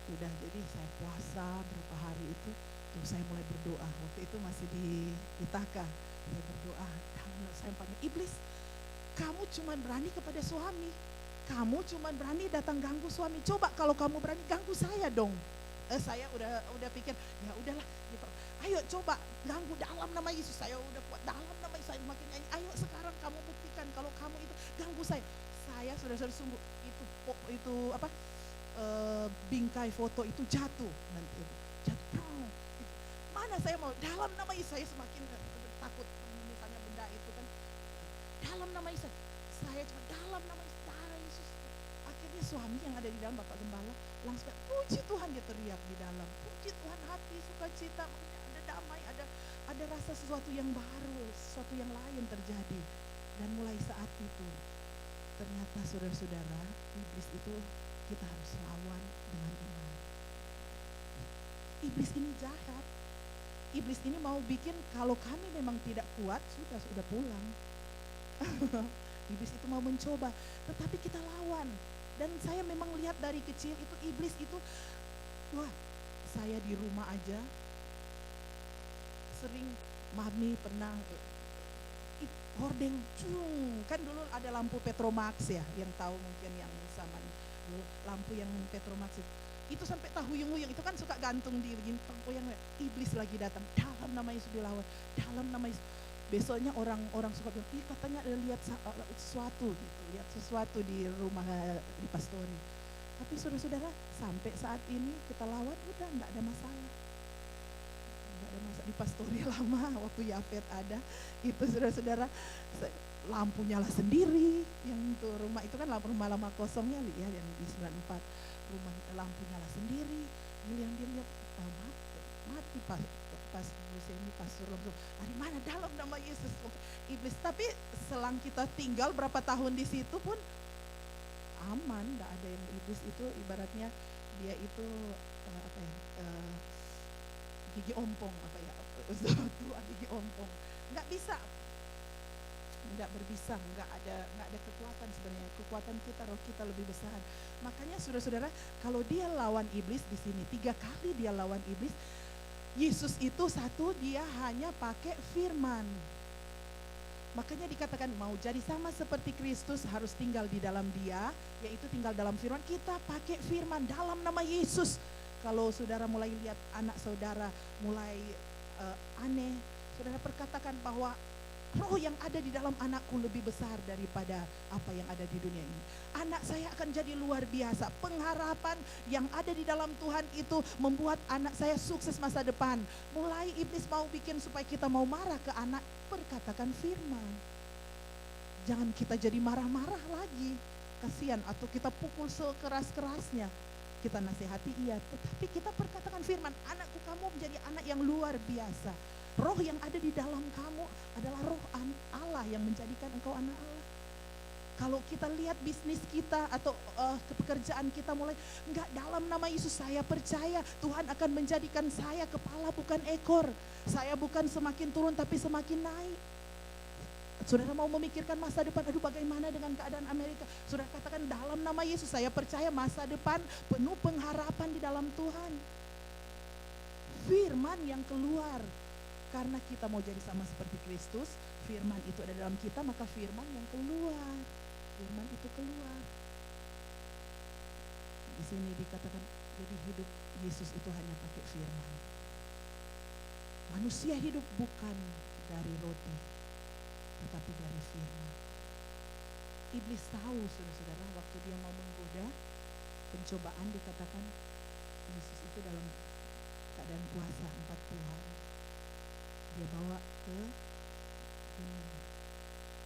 Udah, jadi saya puasa berapa hari itu, tuh saya mulai berdoa. Waktu itu masih di Itaka, saya berdoa, saya panggil iblis, kamu cuma berani kepada suami, kamu cuma berani datang ganggu suami. Coba kalau kamu berani ganggu saya dong. Saya udah pikir, ya udahlah, gitu. Ayo coba ganggu dalam nama Yesus. Saya udah kuat dalam nama Yesus. Saya makin nyanyi. Ayo sekarang kamu buktikan kalau kamu itu ganggu saya. Saya sudah sungguh itu apa? Bingkai foto itu jatuh nanti, jatuh. Mana saya mau dalam nama Yesus, saya semakin takut misalnya benda itu kan. Dalam nama Yesus, saya cuma dalam nama Yesus, darah Yesus. Akhirnya suami yang ada di dalam, Bapak Gembala, langsung puji Tuhan, dia teriak di dalam, puji Tuhan, hati sukacita, ada damai, ada rasa sesuatu yang baru, sesuatu yang lain terjadi. Dan mulai saat itu ternyata saudara-saudara, iblis itu kita harus lawan dengan iman. Iblis ini jahat. Iblis ini mau bikin kalau kami memang tidak kuat, sudah pulang. Iblis itu mau mencoba, tetapi kita lawan. Dan saya memang lihat dari kecil itu iblis itu, wah, saya di rumah aja sering mami pernah hordeng, kan dulu ada lampu Petromax ya, yang tahu mungkin yang zaman dulu, lampu yang Petromax itu sampai tahu huyung-huyung, itu kan suka gantung di begini, yang iblis lagi datang, dalam nama Yesus dilawan, dalam nama Yesus. Besoknya orang-orang suka bilang, katanya lihat sesuatu gitu, lihat sesuatu di rumah di pastori. Tapi saudara-saudara, sampai saat ini kita lawan udah enggak ada masalah. Enggak ada masalah. Di pastori lama waktu Yafet ada, itu saudara-saudara lampu nyala sendiri, yang tuh rumah itu kan rumah lama kosongnya ya, yang di 94, rumah lampu nyala sendiri, yang dia lihat mati pas ini pastor langsung, dari mana, dalam nama Yesus. Iblis, tapi selang kita tinggal berapa tahun di situ pun aman, enggak ada yang iblis itu ibaratnya dia itu gigi ompong gigi ompong, nggak bisa, nggak berbisa, nggak ada kekuatan sebenarnya. Kekuatan kita, roh kita lebih besar. Makanya saudara-saudara, kalau dia lawan iblis di sini 3 kali dia lawan iblis, Yesus itu satu, dia hanya pakai firman. Makanya dikatakan mau jadi sama seperti Kristus harus tinggal di dalam dia, yaitu tinggal dalam firman. Kita pakai firman dalam nama Yesus. Kalau saudara mulai lihat anak saudara mulai aneh, saudara perkatakan bahwa roh yang ada di dalam anakku lebih besar daripada apa yang ada di dunia ini. Anak saya akan jadi luar biasa. Pengharapan yang ada di dalam Tuhan itu membuat anak saya sukses masa depan. Mulai iblis mau bikin supaya kita mau marah ke anak, perkatakan firman. Jangan kita jadi marah-marah lagi, kasihan, atau kita pukul sekeras-kerasnya. Kita nasihati iya, tetapi kita perkatakan firman, anakku kamu menjadi anak yang luar biasa. Roh yang ada di dalam kamu adalah roh Allah yang menjadikan engkau anak Allah. Kalau kita lihat bisnis kita atau pekerjaan kita mulai, enggak, dalam nama Yesus saya percaya Tuhan akan menjadikan saya kepala bukan ekor. Saya bukan semakin turun tapi semakin naik. Saudara mau memikirkan masa depan, aduh bagaimana dengan keadaan Amerika. Saudara katakan dalam nama Yesus saya percaya masa depan penuh pengharapan di dalam Tuhan. Firman yang keluar. Karena kita mau jadi sama seperti Kristus, firman itu ada dalam kita, maka firman yang keluar. Firman itu keluar. Di sini dikatakan, jadi hidup Yesus itu hanya pakai firman. Manusia hidup bukan dari roti, tetapi dari firman. Iblis tahu, saudara-saudara, waktu dia mau menggoda, pencobaan dikatakan Yesus itu dalam keadaan puasa 40 hari. Dia bawa ke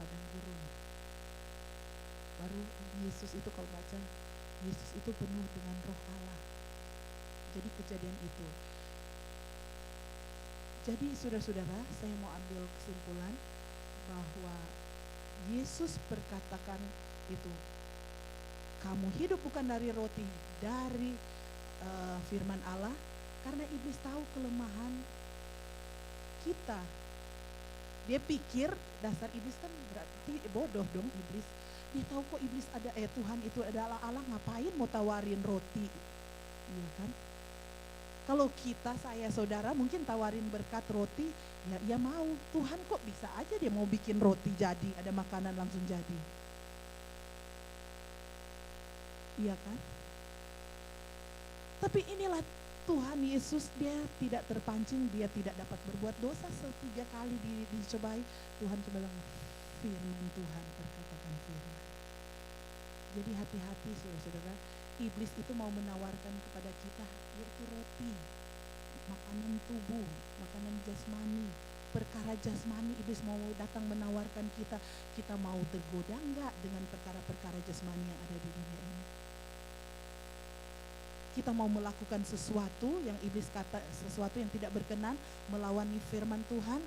padang gurun. Baru Yesus itu, kalau baca, Yesus itu penuh dengan roh Allah. Jadi kejadian itu. Jadi saudara-saudara, saya mau ambil kesimpulan bahwa Yesus berkatakan itu, kamu hidup bukan dari roti, dari firman Allah, karena iblis tahu kelemahan kita. Dia pikir, dasar iblis kan berarti bodoh dong iblis. Dia tahu kok iblis ada, Tuhan itu adalah Allah, ngapain mau tawarin roti, iya kan? Kalau kita, saya, saudara mungkin tawarin berkat roti, ya mau. Tuhan kok bisa aja dia mau bikin roti jadi, ada makanan langsung jadi. Iya kan? Tapi inilah Tuhan Yesus, dia tidak terpancing, dia tidak dapat berbuat dosa. 3 kali dicobai, Tuhan coba bilang, firman Tuhan, perkatakan firman. Jadi hati-hati saudara-saudara, iblis itu mau menawarkan kepada kita yaitu roti, makanan tubuh, makanan jasmani, perkara jasmani. Iblis mau datang menawarkan kita, kita mau tergoda enggak dengan perkara-perkara jasmani yang ada di dunia ini. Kita mau melakukan sesuatu yang iblis kata, sesuatu yang tidak berkenan, melawan firman Tuhan,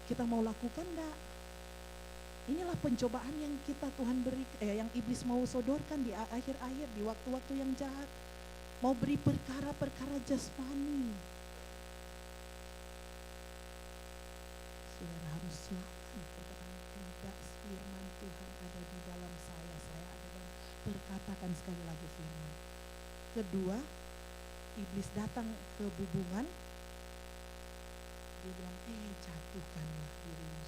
kita mau lakukan enggak? Inilah pencobaan yang kita Tuhan beri, yang iblis mau sodorkan di akhir-akhir, di waktu-waktu yang jahat. Mau beri perkara-perkara jasmani. Saudara harus lawan, tidak, firman Tuhan ada di dalam saya ada dalam, perkatakan sekali lagi firman. Kedua, iblis datang ke bubungan, dia bilang, jatuhkanlah dirimu.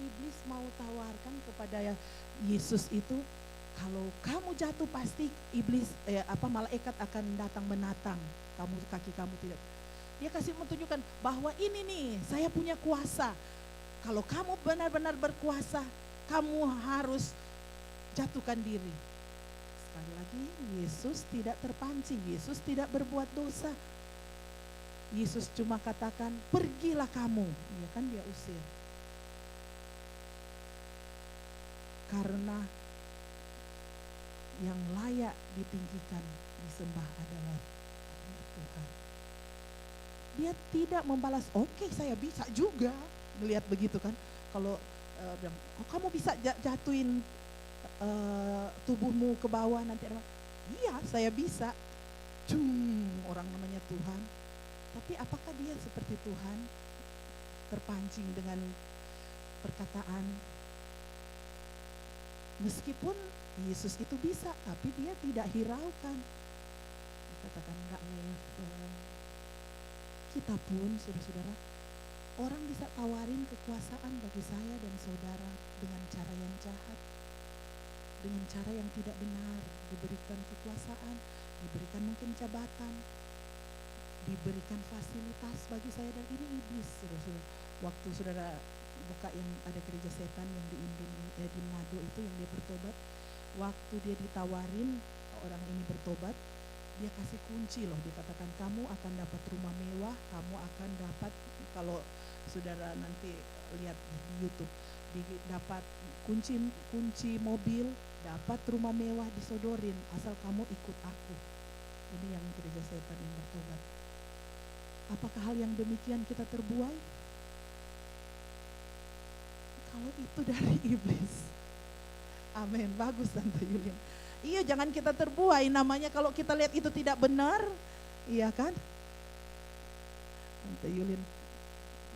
Iblis mau tawarkan kepada Yesus itu, kalau kamu jatuh pasti iblis, malaikat akan datang menatang kamu, kaki kamu tidak. Dia kasih menunjukkan bahwa ini nih, saya punya kuasa. Kalau kamu benar-benar berkuasa, kamu harus jatuhkan diri. Sekali lagi, Yesus tidak terpancing, Yesus tidak berbuat dosa. Yesus cuma katakan, pergilah kamu, ya kan, dia usir. Karena yang layak ditinggikan, disembah adalah Tuhan. Dia tidak membalas, oke, saya bisa juga. Melihat begitu kan, kalau kamu bisa jatuhin tubuhmu ke bawah nanti. Iya, saya bisa. Orang namanya Tuhan. Tapi apakah dia seperti Tuhan, terpancing dengan perkataan? Meskipun Yesus itu bisa, tapi dia tidak hiraukan. Dikatakan enggak level. Kita pun, saudara-saudara, orang bisa tawarin kekuasaan bagi saya dan saudara dengan cara yang jahat, dengan cara yang tidak benar. Diberikan kekuasaan, diberikan mungkin jabatan, diberikan fasilitas bagi saya, dan ini iblis, saudara-saudara. Waktu saudara buka yang ada gereja setan yang di Manado itu, yang dia bertobat, waktu dia ditawarin orang ini bertobat, dia kasih kunci loh. Dia katakan, kamu akan dapat rumah mewah, kamu akan dapat, kalau saudara nanti lihat di YouTube, dapat kunci mobil, dapat rumah mewah disodorin asal kamu ikut aku. Ini yang gereja setan yang bertobat. Apakah hal yang demikian kita terbuai? Kalau itu dari iblis. Amin, bagus Tante Yulin. Iya, jangan kita terbuai, namanya kalau kita lihat itu tidak benar, iya kan? Tante Yulin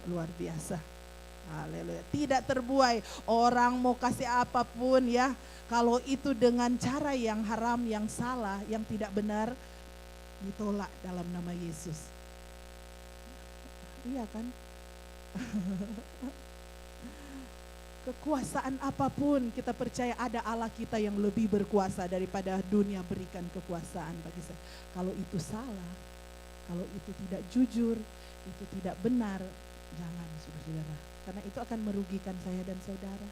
luar biasa. Haleluya. Tidak terbuai, orang mau kasih apapun ya, kalau itu dengan cara yang haram, yang salah, yang tidak benar, ditolak dalam nama Yesus. Iya kan? Kekuasaan apapun kita percaya ada Allah kita yang lebih berkuasa daripada dunia berikan kekuasaan bagi saya. Kalau itu salah, kalau itu tidak jujur, itu tidak benar, jangan saudara-saudara. Karena itu akan merugikan saya dan saudara.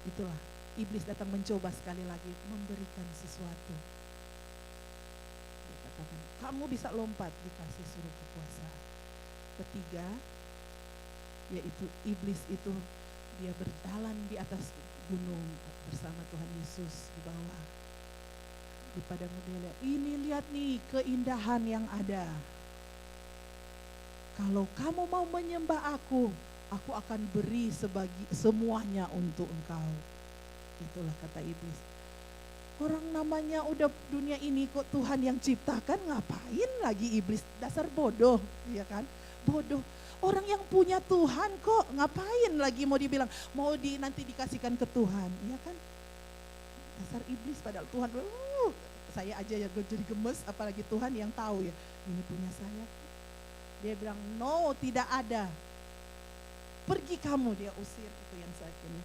Itulah iblis datang mencoba sekali lagi memberikan sesuatu. Dia katakan, kamu bisa lompat, dikasih suruh kekuasaan. Ketiga, yaitu iblis itu dia berjalan di atas gunung bersama Tuhan Yesus di bawah di padang Medela. Ini lihat nih keindahan yang ada. Kalau kamu mau menyembah aku akan beri semuanya untuk engkau. Itulah kata iblis. Orang namanya udah dunia ini kok Tuhan yang ciptakan, ngapain lagi iblis? Dasar bodoh, ya kan? Bodoh. Orang yang punya Tuhan kok ngapain lagi mau dibilang nanti dikasihkan ke Tuhan, ya kan? Dasar iblis, padahal Tuhan, saya aja ya jadi gemes, apalagi Tuhan yang tahu ya, ini punya saya. Dia bilang, no, tidak ada. Pergi kamu, dia usir, itu yang saya kini.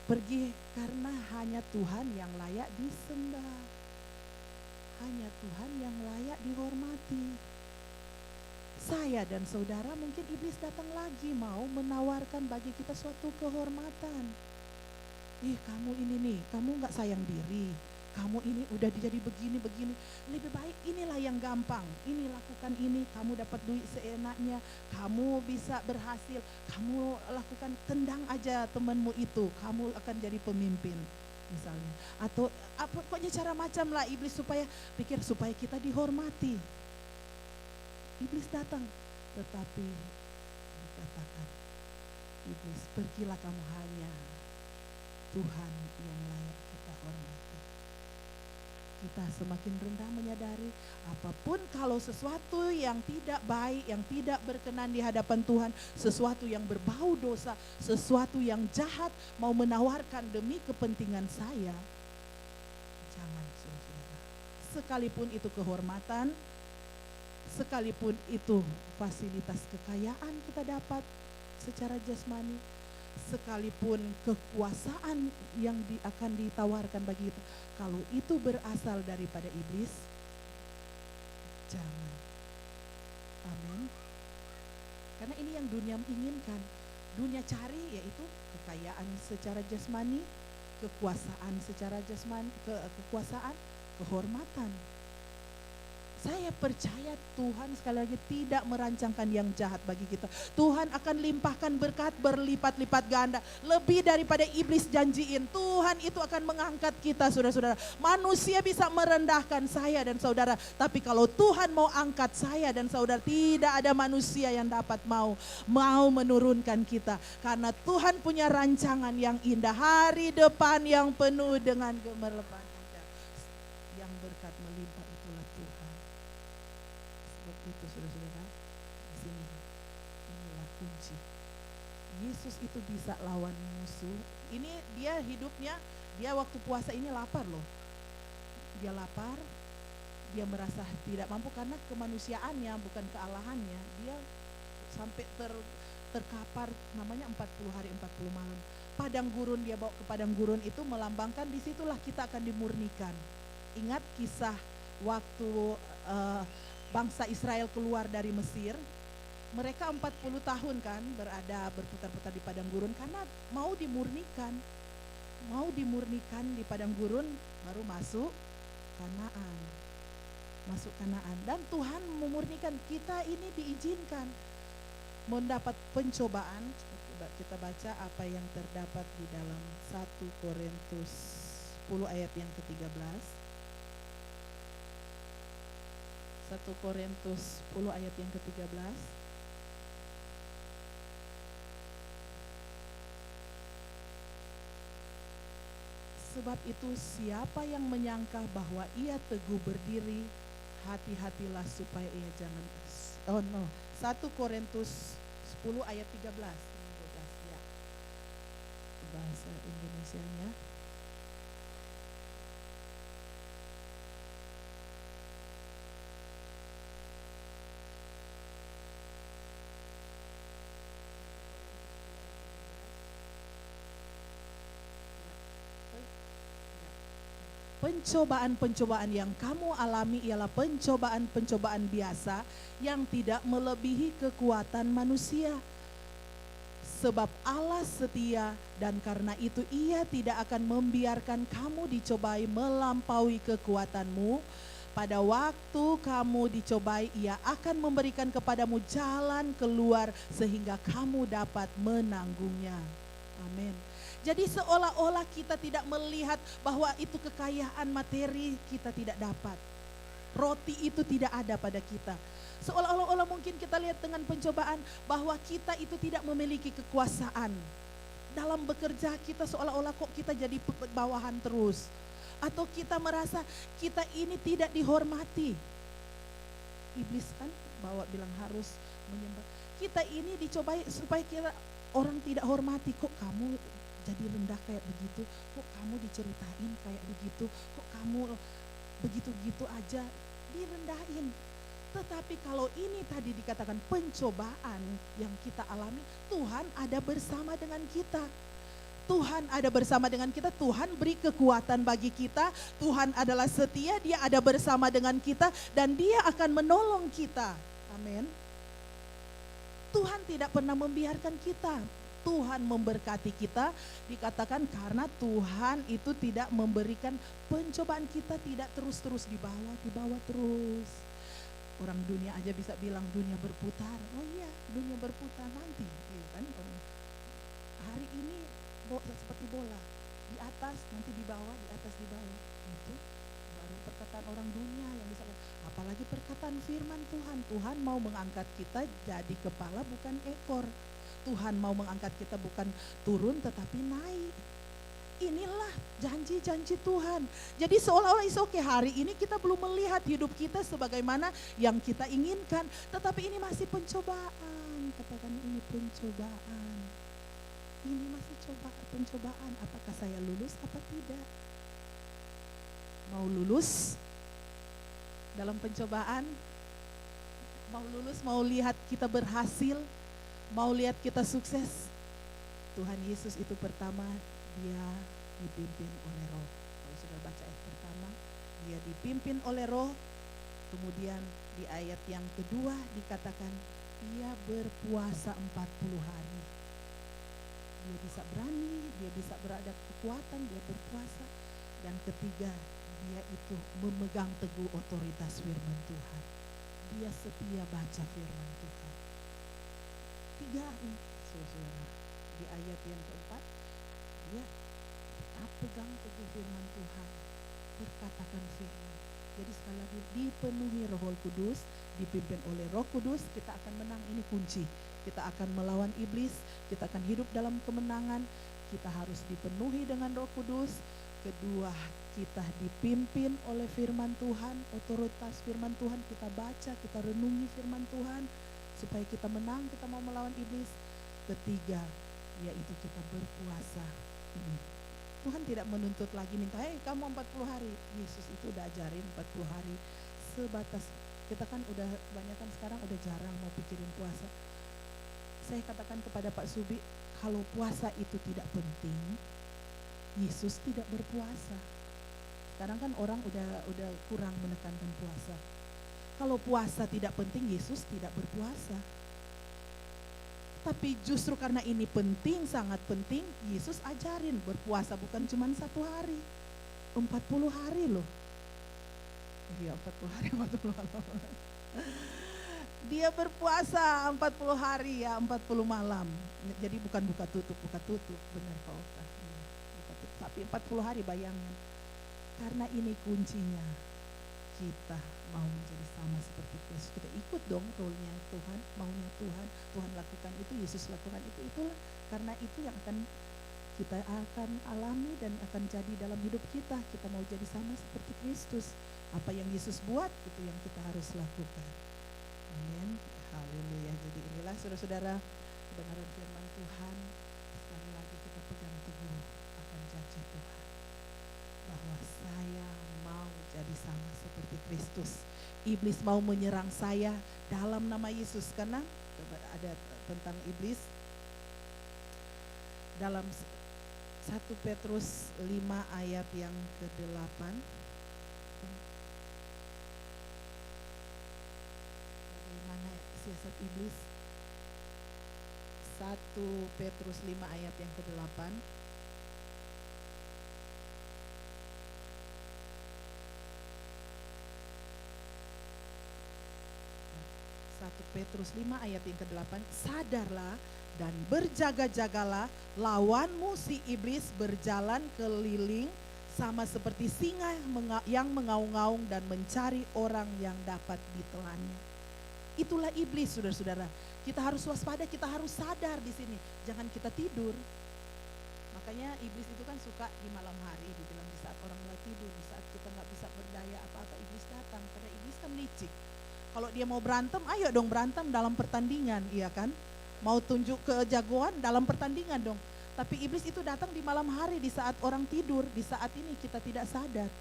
Pergi, karena hanya Tuhan yang layak disembah. Hanya Tuhan yang layak dihormati. Saya dan saudara mungkin iblis datang lagi mau menawarkan bagi kita suatu kehormatan. Kamu ini nih, kamu gak sayang diri. Kamu ini udah jadi begini-begini. Lebih baik inilah yang gampang. Ini lakukan ini, kamu dapat duit seenaknya. Kamu bisa berhasil. Kamu lakukan, tendang aja temanmu itu. Kamu akan jadi pemimpin misalnya. Atau pokoknya cara macam lah iblis supaya kita dihormati. Iblis datang, tetapi dikatakan, iblis, pergilah kamu, hanya Tuhan yang layak kita hormati. Kita semakin rendah menyadari apapun kalau sesuatu yang tidak baik, yang tidak berkenan di hadapan Tuhan, sesuatu yang berbau dosa, sesuatu yang jahat mau menawarkan demi kepentingan saya, jangan saudara. Sekalipun itu kehormatan, sekalipun itu fasilitas kekayaan kita dapat secara jasmani, sekalipun kekuasaan yang akan ditawarkan bagi kita, kalau itu berasal daripada iblis, jangan. Amin. Karena ini yang dunia inginkan. Dunia cari yaitu kekayaan secara jasmani, kekuasaan secara jasmani, kekuasaan, kehormatan. Saya percaya Tuhan sekali lagi tidak merancangkan yang jahat bagi kita. Tuhan akan limpahkan berkat berlipat-lipat ganda. Lebih daripada iblis janjiin. Tuhan itu akan mengangkat kita, saudara-saudara. Manusia bisa merendahkan saya dan saudara. Tapi kalau Tuhan mau angkat saya dan saudara, tidak ada manusia yang dapat mau menurunkan kita. Karena Tuhan punya rancangan yang indah. Hari depan yang penuh dengan gemerlapan indah. Yang berkat melimpah itulah Tuhan. Itu saudara-saudara, di sini inilah kunci. Yesus itu bisa lawan musuh. Ini dia hidupnya, dia waktu puasa ini lapar loh. Dia lapar, dia merasa tidak mampu karena kemanusiaannya bukan kealahannya. Dia sampai terkapar, namanya 40 hari 40 malam. Padang gurun, dia bawa ke padang gurun itu melambangkan disitulah kita akan dimurnikan. Ingat kisah waktu bangsa Israel keluar dari Mesir, mereka 40 tahun kan berputar-putar di padang gurun karena mau dimurnikan di padang gurun, baru masuk Kanaan. Dan Tuhan memurnikan kita, ini diizinkan mendapat pencobaan. Kita baca apa yang terdapat di dalam 1 Korintus 10 ayat yang ke-13. 1 Korintus 10 ayat yang ke-13. Sebab itu siapa yang menyangka bahwa ia teguh berdiri, hati-hatilah supaya ia jangan 1 Korintus 10 ayat 13. Ya. Bahasa Indonesianya. pencobaan-pencobaan yang kamu alami ialah pencobaan-pencobaan biasa yang tidak melebihi kekuatan manusia. Sebab Allah setia dan karena itu Ia tidak akan membiarkan kamu dicobai melampaui kekuatanmu. Pada waktu kamu dicobai, Ia akan memberikan kepadamu jalan keluar sehingga kamu dapat menanggungnya. Amin. Jadi seolah-olah kita tidak melihat bahwa itu kekayaan materi kita tidak dapat. Roti itu tidak ada pada kita. Seolah-olah mungkin kita lihat dengan pencobaan bahwa kita itu tidak memiliki kekuasaan. Dalam bekerja kita seolah-olah kok kita jadi bawahan terus. Atau kita merasa kita ini tidak dihormati. Iblis kan bilang harus menyembah. Kita ini dicobai supaya kita orang tidak hormati. Kok kamu jadi rendah kayak begitu? Kok kamu diceritain kayak begitu? Kok kamu begitu-gitu aja direndahin? Tetapi kalau ini tadi dikatakan pencobaan yang kita alami, Tuhan ada bersama dengan kita. Tuhan ada bersama dengan kita, Tuhan beri kekuatan bagi kita, Tuhan adalah setia, Dia ada bersama dengan kita dan Dia akan menolong kita. Amin. Tuhan tidak pernah membiarkan kita. Tuhan memberkati kita, dikatakan karena Tuhan itu tidak memberikan pencobaan kita tidak terus-terus dibawa terus. Orang dunia aja bisa bilang dunia berputar. Oh iya, dunia berputar nanti, gitu kan? Hari ini seperti bola, di atas nanti di bawah, di atas di bawah. Itu baru perkataan orang dunia yang bisa. Apalagi perkataan firman Tuhan. Tuhan mau mengangkat kita jadi kepala bukan ekor. Tuhan mau mengangkat kita bukan turun tetapi naik. Inilah janji-janji Tuhan. Jadi seolah-olah hari ini kita belum melihat hidup kita sebagaimana yang kita inginkan. Tetapi ini masih pencobaan. Katakan ini pencobaan. Ini masih pencobaan. Apakah saya lulus apa tidak? Mau lulus dalam pencobaan? Mau lulus, mau lihat kita berhasil? Mau lihat kita sukses? Tuhan Yesus itu pertama, Dia dipimpin oleh Roh. Kalau sudah baca ayat pertama, Dia dipimpin oleh Roh. Kemudian di ayat yang kedua dikatakan Dia berpuasa 40 hari. Dia bisa berani, Dia bisa berada kekuatan, Dia berpuasa. Dan ketiga, Dia itu memegang teguh otoritas firman Tuhan. Dia setia baca firman Tuhan. Tiga nih, saudara. Di ayat yang keempat, Dia tetap pegang teguh firman Tuhan, berkatakan firman. Jadi sekali lagi dipenuhi Roh Kudus, dipimpin oleh Roh Kudus, kita akan menang. Ini kunci. Kita akan melawan iblis, kita akan hidup dalam kemenangan. Kita harus dipenuhi dengan Roh Kudus. Kedua, kita dipimpin oleh firman Tuhan, otoritas firman Tuhan. Kita baca, kita renungi firman Tuhan supaya kita menang, kita mau melawan iblis. Ketiga, yaitu kita berpuasa. Ini Tuhan tidak menuntut lagi minta, kamu 40 hari. Yesus itu udah ajarin 40 hari. Sebatas, kita kan udah banyak kan sekarang udah jarang mau pikirin puasa. Saya katakan kepada Pak Subi, kalau puasa itu tidak penting, Yesus tidak berpuasa. Sekarang kan orang udah kurang menekankan puasa. Kalau puasa tidak penting, Yesus tidak berpuasa. Tapi justru karena ini penting, sangat penting, Yesus ajarin berpuasa bukan cuma 1 hari, 40 hari loh. Iya 40 hari, 40 malam. Dia berpuasa 40 hari ya, 40 malam. Jadi bukan buka tutup, benar Pak Oka. Tapi 40 hari bayangin. Karena ini kuncinya, kita mau menjadi sama seperti Yesus. Kita ikut dong role-nya Tuhan, maunya Tuhan. Tuhan lakukan itu, Yesus lakukan itu. Itulah karena itu yang kita akan alami dan akan jadi dalam hidup kita. Kita mau jadi sama seperti Kristus. Apa yang Yesus buat, itu yang kita harus lakukan. Amin. Haleluya. Jadi inilah saudara-saudara kebenaran firman Tuhan. Sekali lagi kita pegang teguh akan janji Tuhan, bahwa saya mau jadi sama seperti Kristus. Iblis mau menyerang saya dalam nama Yesus, karena ada tentang iblis dalam 1 Petrus 5 ayat yang ke-8. siasat iblis. 1 Petrus 5 ayat yang ke-8. 1 Petrus 5 ayat yang ke-8, sadarlah dan berjaga-jagalah, lawanmu si iblis berjalan keliling sama seperti singa yang mengaung-ngaung dan mencari orang yang dapat ditelannya. Itulah iblis, saudara-saudara. Kita harus waspada, kita harus sadar di sini. Jangan kita tidur. Makanya iblis itu kan suka di malam hari, dibilang di saat orang mulai tidur, di saat kita nggak bisa berdaya apa-apa, iblis datang. Karena iblis kan licik. Kalau dia mau berantem, ayo dong berantem dalam pertandingan, iya kan? Mau tunjuk kejagoan dalam pertandingan dong. Tapi iblis itu datang di malam hari, di saat orang tidur, di saat ini kita tidak sadar.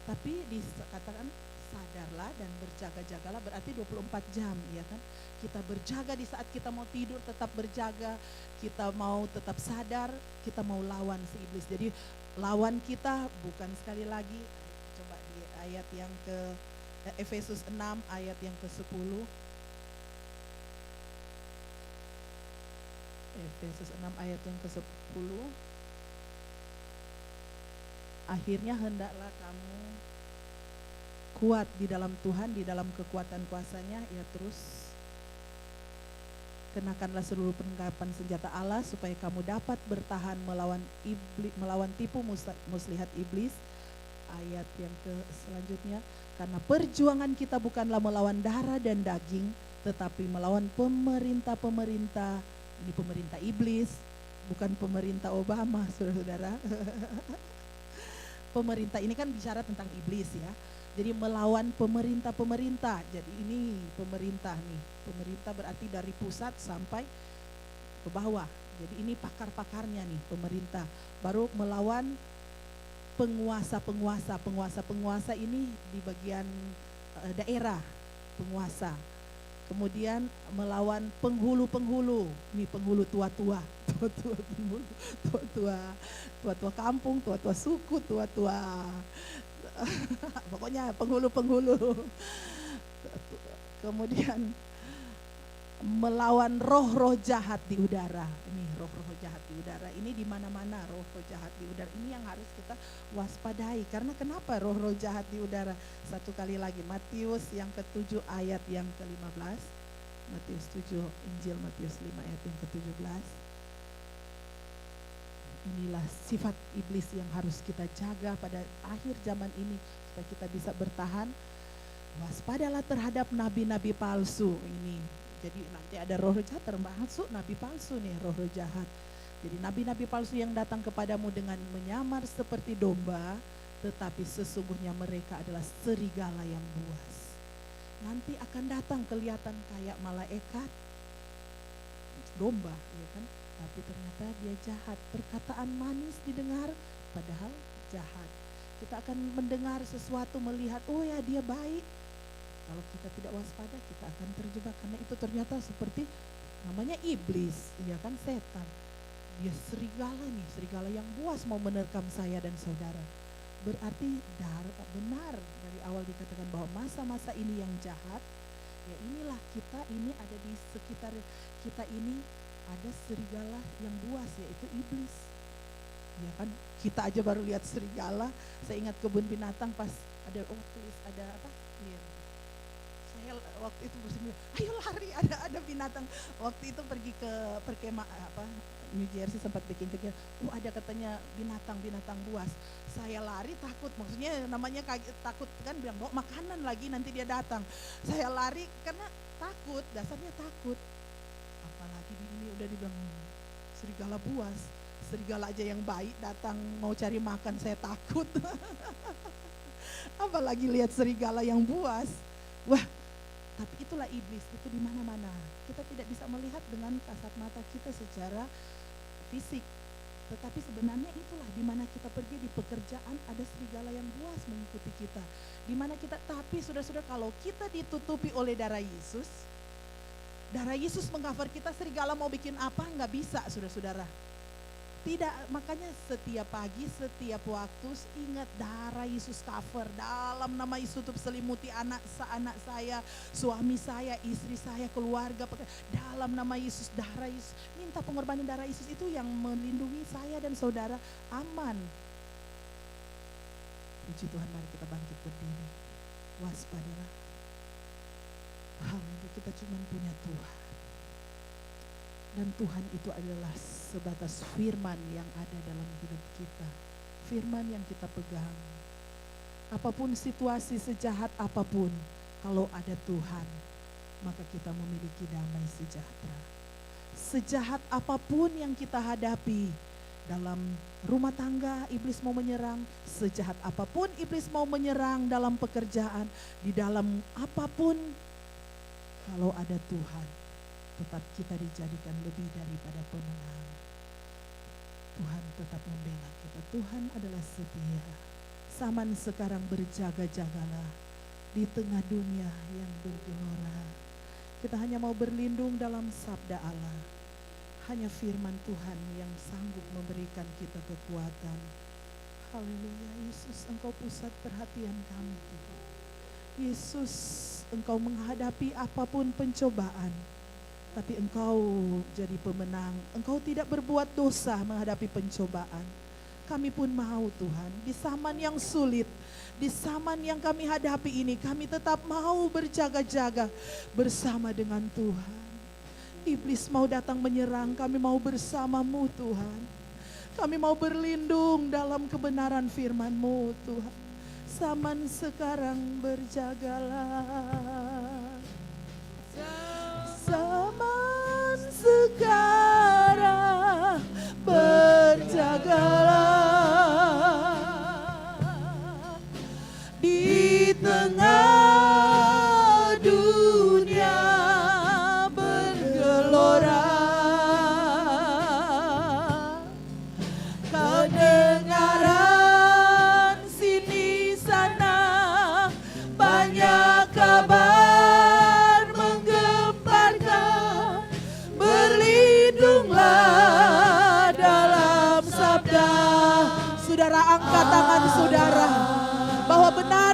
Tapi dikatakan sadarlah dan berjaga-jagalah, berarti 24 jam, iya kan? Kita berjaga di saat kita mau tidur, tetap berjaga. Kita mau tetap sadar, kita mau lawan si iblis. Jadi lawan kita bukan sekali lagi, coba di ayat yang ke Efesus 6 ayat yang ke-10. Efesus 6 ayat yang ke-10. Akhirnya hendaklah kamu kuat di dalam Tuhan, di dalam kekuatan kuasa-Nya, ya terus kenakanlah seluruh perlengkapan senjata Allah supaya kamu dapat bertahan melawan tipu muslihat iblis. Ayat yang selanjutnya, karena perjuangan kita bukanlah melawan darah dan daging, tetapi melawan pemerintah-pemerintah. Ini pemerintah iblis, bukan pemerintah Obama, saudara-saudara. Pemerintah ini kan bicara tentang iblis ya. Jadi melawan pemerintah-pemerintah. Jadi ini pemerintah nih. Pemerintah berarti dari pusat sampai ke bawah. Jadi ini pakar-pakarnya nih, pemerintah. Baru melawan penguasa ini di bagian daerah, penguasa. Kemudian melawan penghulu, ini penghulu tua-tua kampung, tua-tua suku, tua-tua pokoknya penghulu. Kemudian melawan roh-roh jahat di udara. Ini roh-roh jahat di udara. Ini di mana-mana roh-roh jahat di udara. Ini yang harus kita waspadai. Karena kenapa roh-roh jahat di udara? Satu kali lagi, Matius yang ke-7 ayat yang ke-15. Matius 7, Injil Matius 5 ayat yang ke-17. Inilah sifat iblis yang harus kita jaga pada akhir zaman ini supaya kita bisa bertahan. Waspadalah terhadap nabi-nabi palsu ini. Jadi nanti ada roh jahat termasuk nabi palsu nih, roh jahat. Jadi nabi-nabi palsu yang datang kepadamu dengan menyamar seperti domba, tetapi sesungguhnya mereka adalah serigala yang buas. Nanti akan datang kelihatan kayak malaikat, domba, ya kan? Tapi ternyata dia jahat. Perkataan manis didengar, padahal jahat. Kita akan mendengar sesuatu, melihat, oh ya dia baik. Kalau kita tidak waspada, kita akan terjebak. Karena itu ternyata seperti namanya iblis, ya kan, setan. Dia serigala nih, serigala yang buas mau menerkam saya dan saudara. Berarti benar dari awal dikatakan bahwa masa-masa ini yang jahat, ya inilah kita ini ada di sekitar kita ini ada serigala yang buas, yaitu iblis. Ya kan, kita aja baru lihat serigala. Saya ingat kebun binatang pas ada tulis ada apa? Iya. Saya waktu itu bersembunyi, ayo lari, ada binatang. Waktu itu pergi ke perkemah apa New Jersey, sempat bikin kegiatan. Ada katanya binatang buas. Saya lari takut, maksudnya namanya kaget, takut kan, bilang bawa makanan lagi nanti dia datang. Saya lari karena takut, dasarnya takut. Apalagi ini udah dibilang serigala buas. Serigala aja yang baik datang mau cari makan saya takut. Apalagi lihat serigala yang buas. Wah, tapi itulah iblis, itu di mana-mana. Kita tidak bisa melihat dengan kasat mata kita secara fisik. Tetapi sebenarnya itulah di mana kita pergi di pekerjaan ada serigala yang buas mengikuti kita. Di mana kita, tapi sudah-sudah kalau kita ditutupi oleh darah Yesus mengcover kita, serigala mau bikin apa nggak bisa, saudara-saudara. Tidak, makanya setiap pagi, setiap waktu ingat darah Yesus cover. Dalam nama Yesus tutup selimuti anak saya, suami saya, istri saya, keluarga. Dalam nama Yesus, darah Yesus. Minta pengorbanan darah Yesus itu yang melindungi saya dan saudara aman. Puji Tuhan, mari kita bangkit berdiri. Waspadalah. Haleluya, kita cuma punya Tuhan. Dan Tuhan itu adalah sebatas firman yang ada dalam hidup kita. Firman yang kita pegang. Apapun situasi sejahat apapun, kalau ada Tuhan, maka kita memiliki damai sejahtera. Sejahat apapun yang kita hadapi, dalam rumah tangga iblis mau menyerang, sejahat apapun iblis mau menyerang dalam pekerjaan, di dalam apapun, kalau ada Tuhan, tetap kita dijadikan lebih daripada pemenang. Tuhan tetap membela kita. Tuhan adalah setia. Zaman sekarang berjaga-jagalah di tengah dunia yang bergelora. Kita hanya mau berlindung dalam sabda Allah. Hanya firman Tuhan yang sanggup memberikan kita kekuatan. Haleluya, Yesus, Engkau pusat perhatian kami Tuhan. Yesus, Engkau menghadapi apapun pencobaan, tapi Engkau jadi pemenang. Engkau tidak berbuat dosa menghadapi pencobaan. Kami pun mau Tuhan, di zaman yang sulit, di zaman yang kami hadapi ini, kami tetap mau berjaga-jaga bersama dengan Tuhan. Iblis mau datang menyerang, kami mau bersama-Mu Tuhan. Kami mau berlindung dalam kebenaran firman-Mu Tuhan. Zaman sekarang berjagalah. Zaman sekarang berjagalah di tengah dunia bergelora. Kedengaran sini sana banyak kabar menggemparkan, berlindunglah dalam sabda. Saudara, angkat tangan saudara, bahwa benar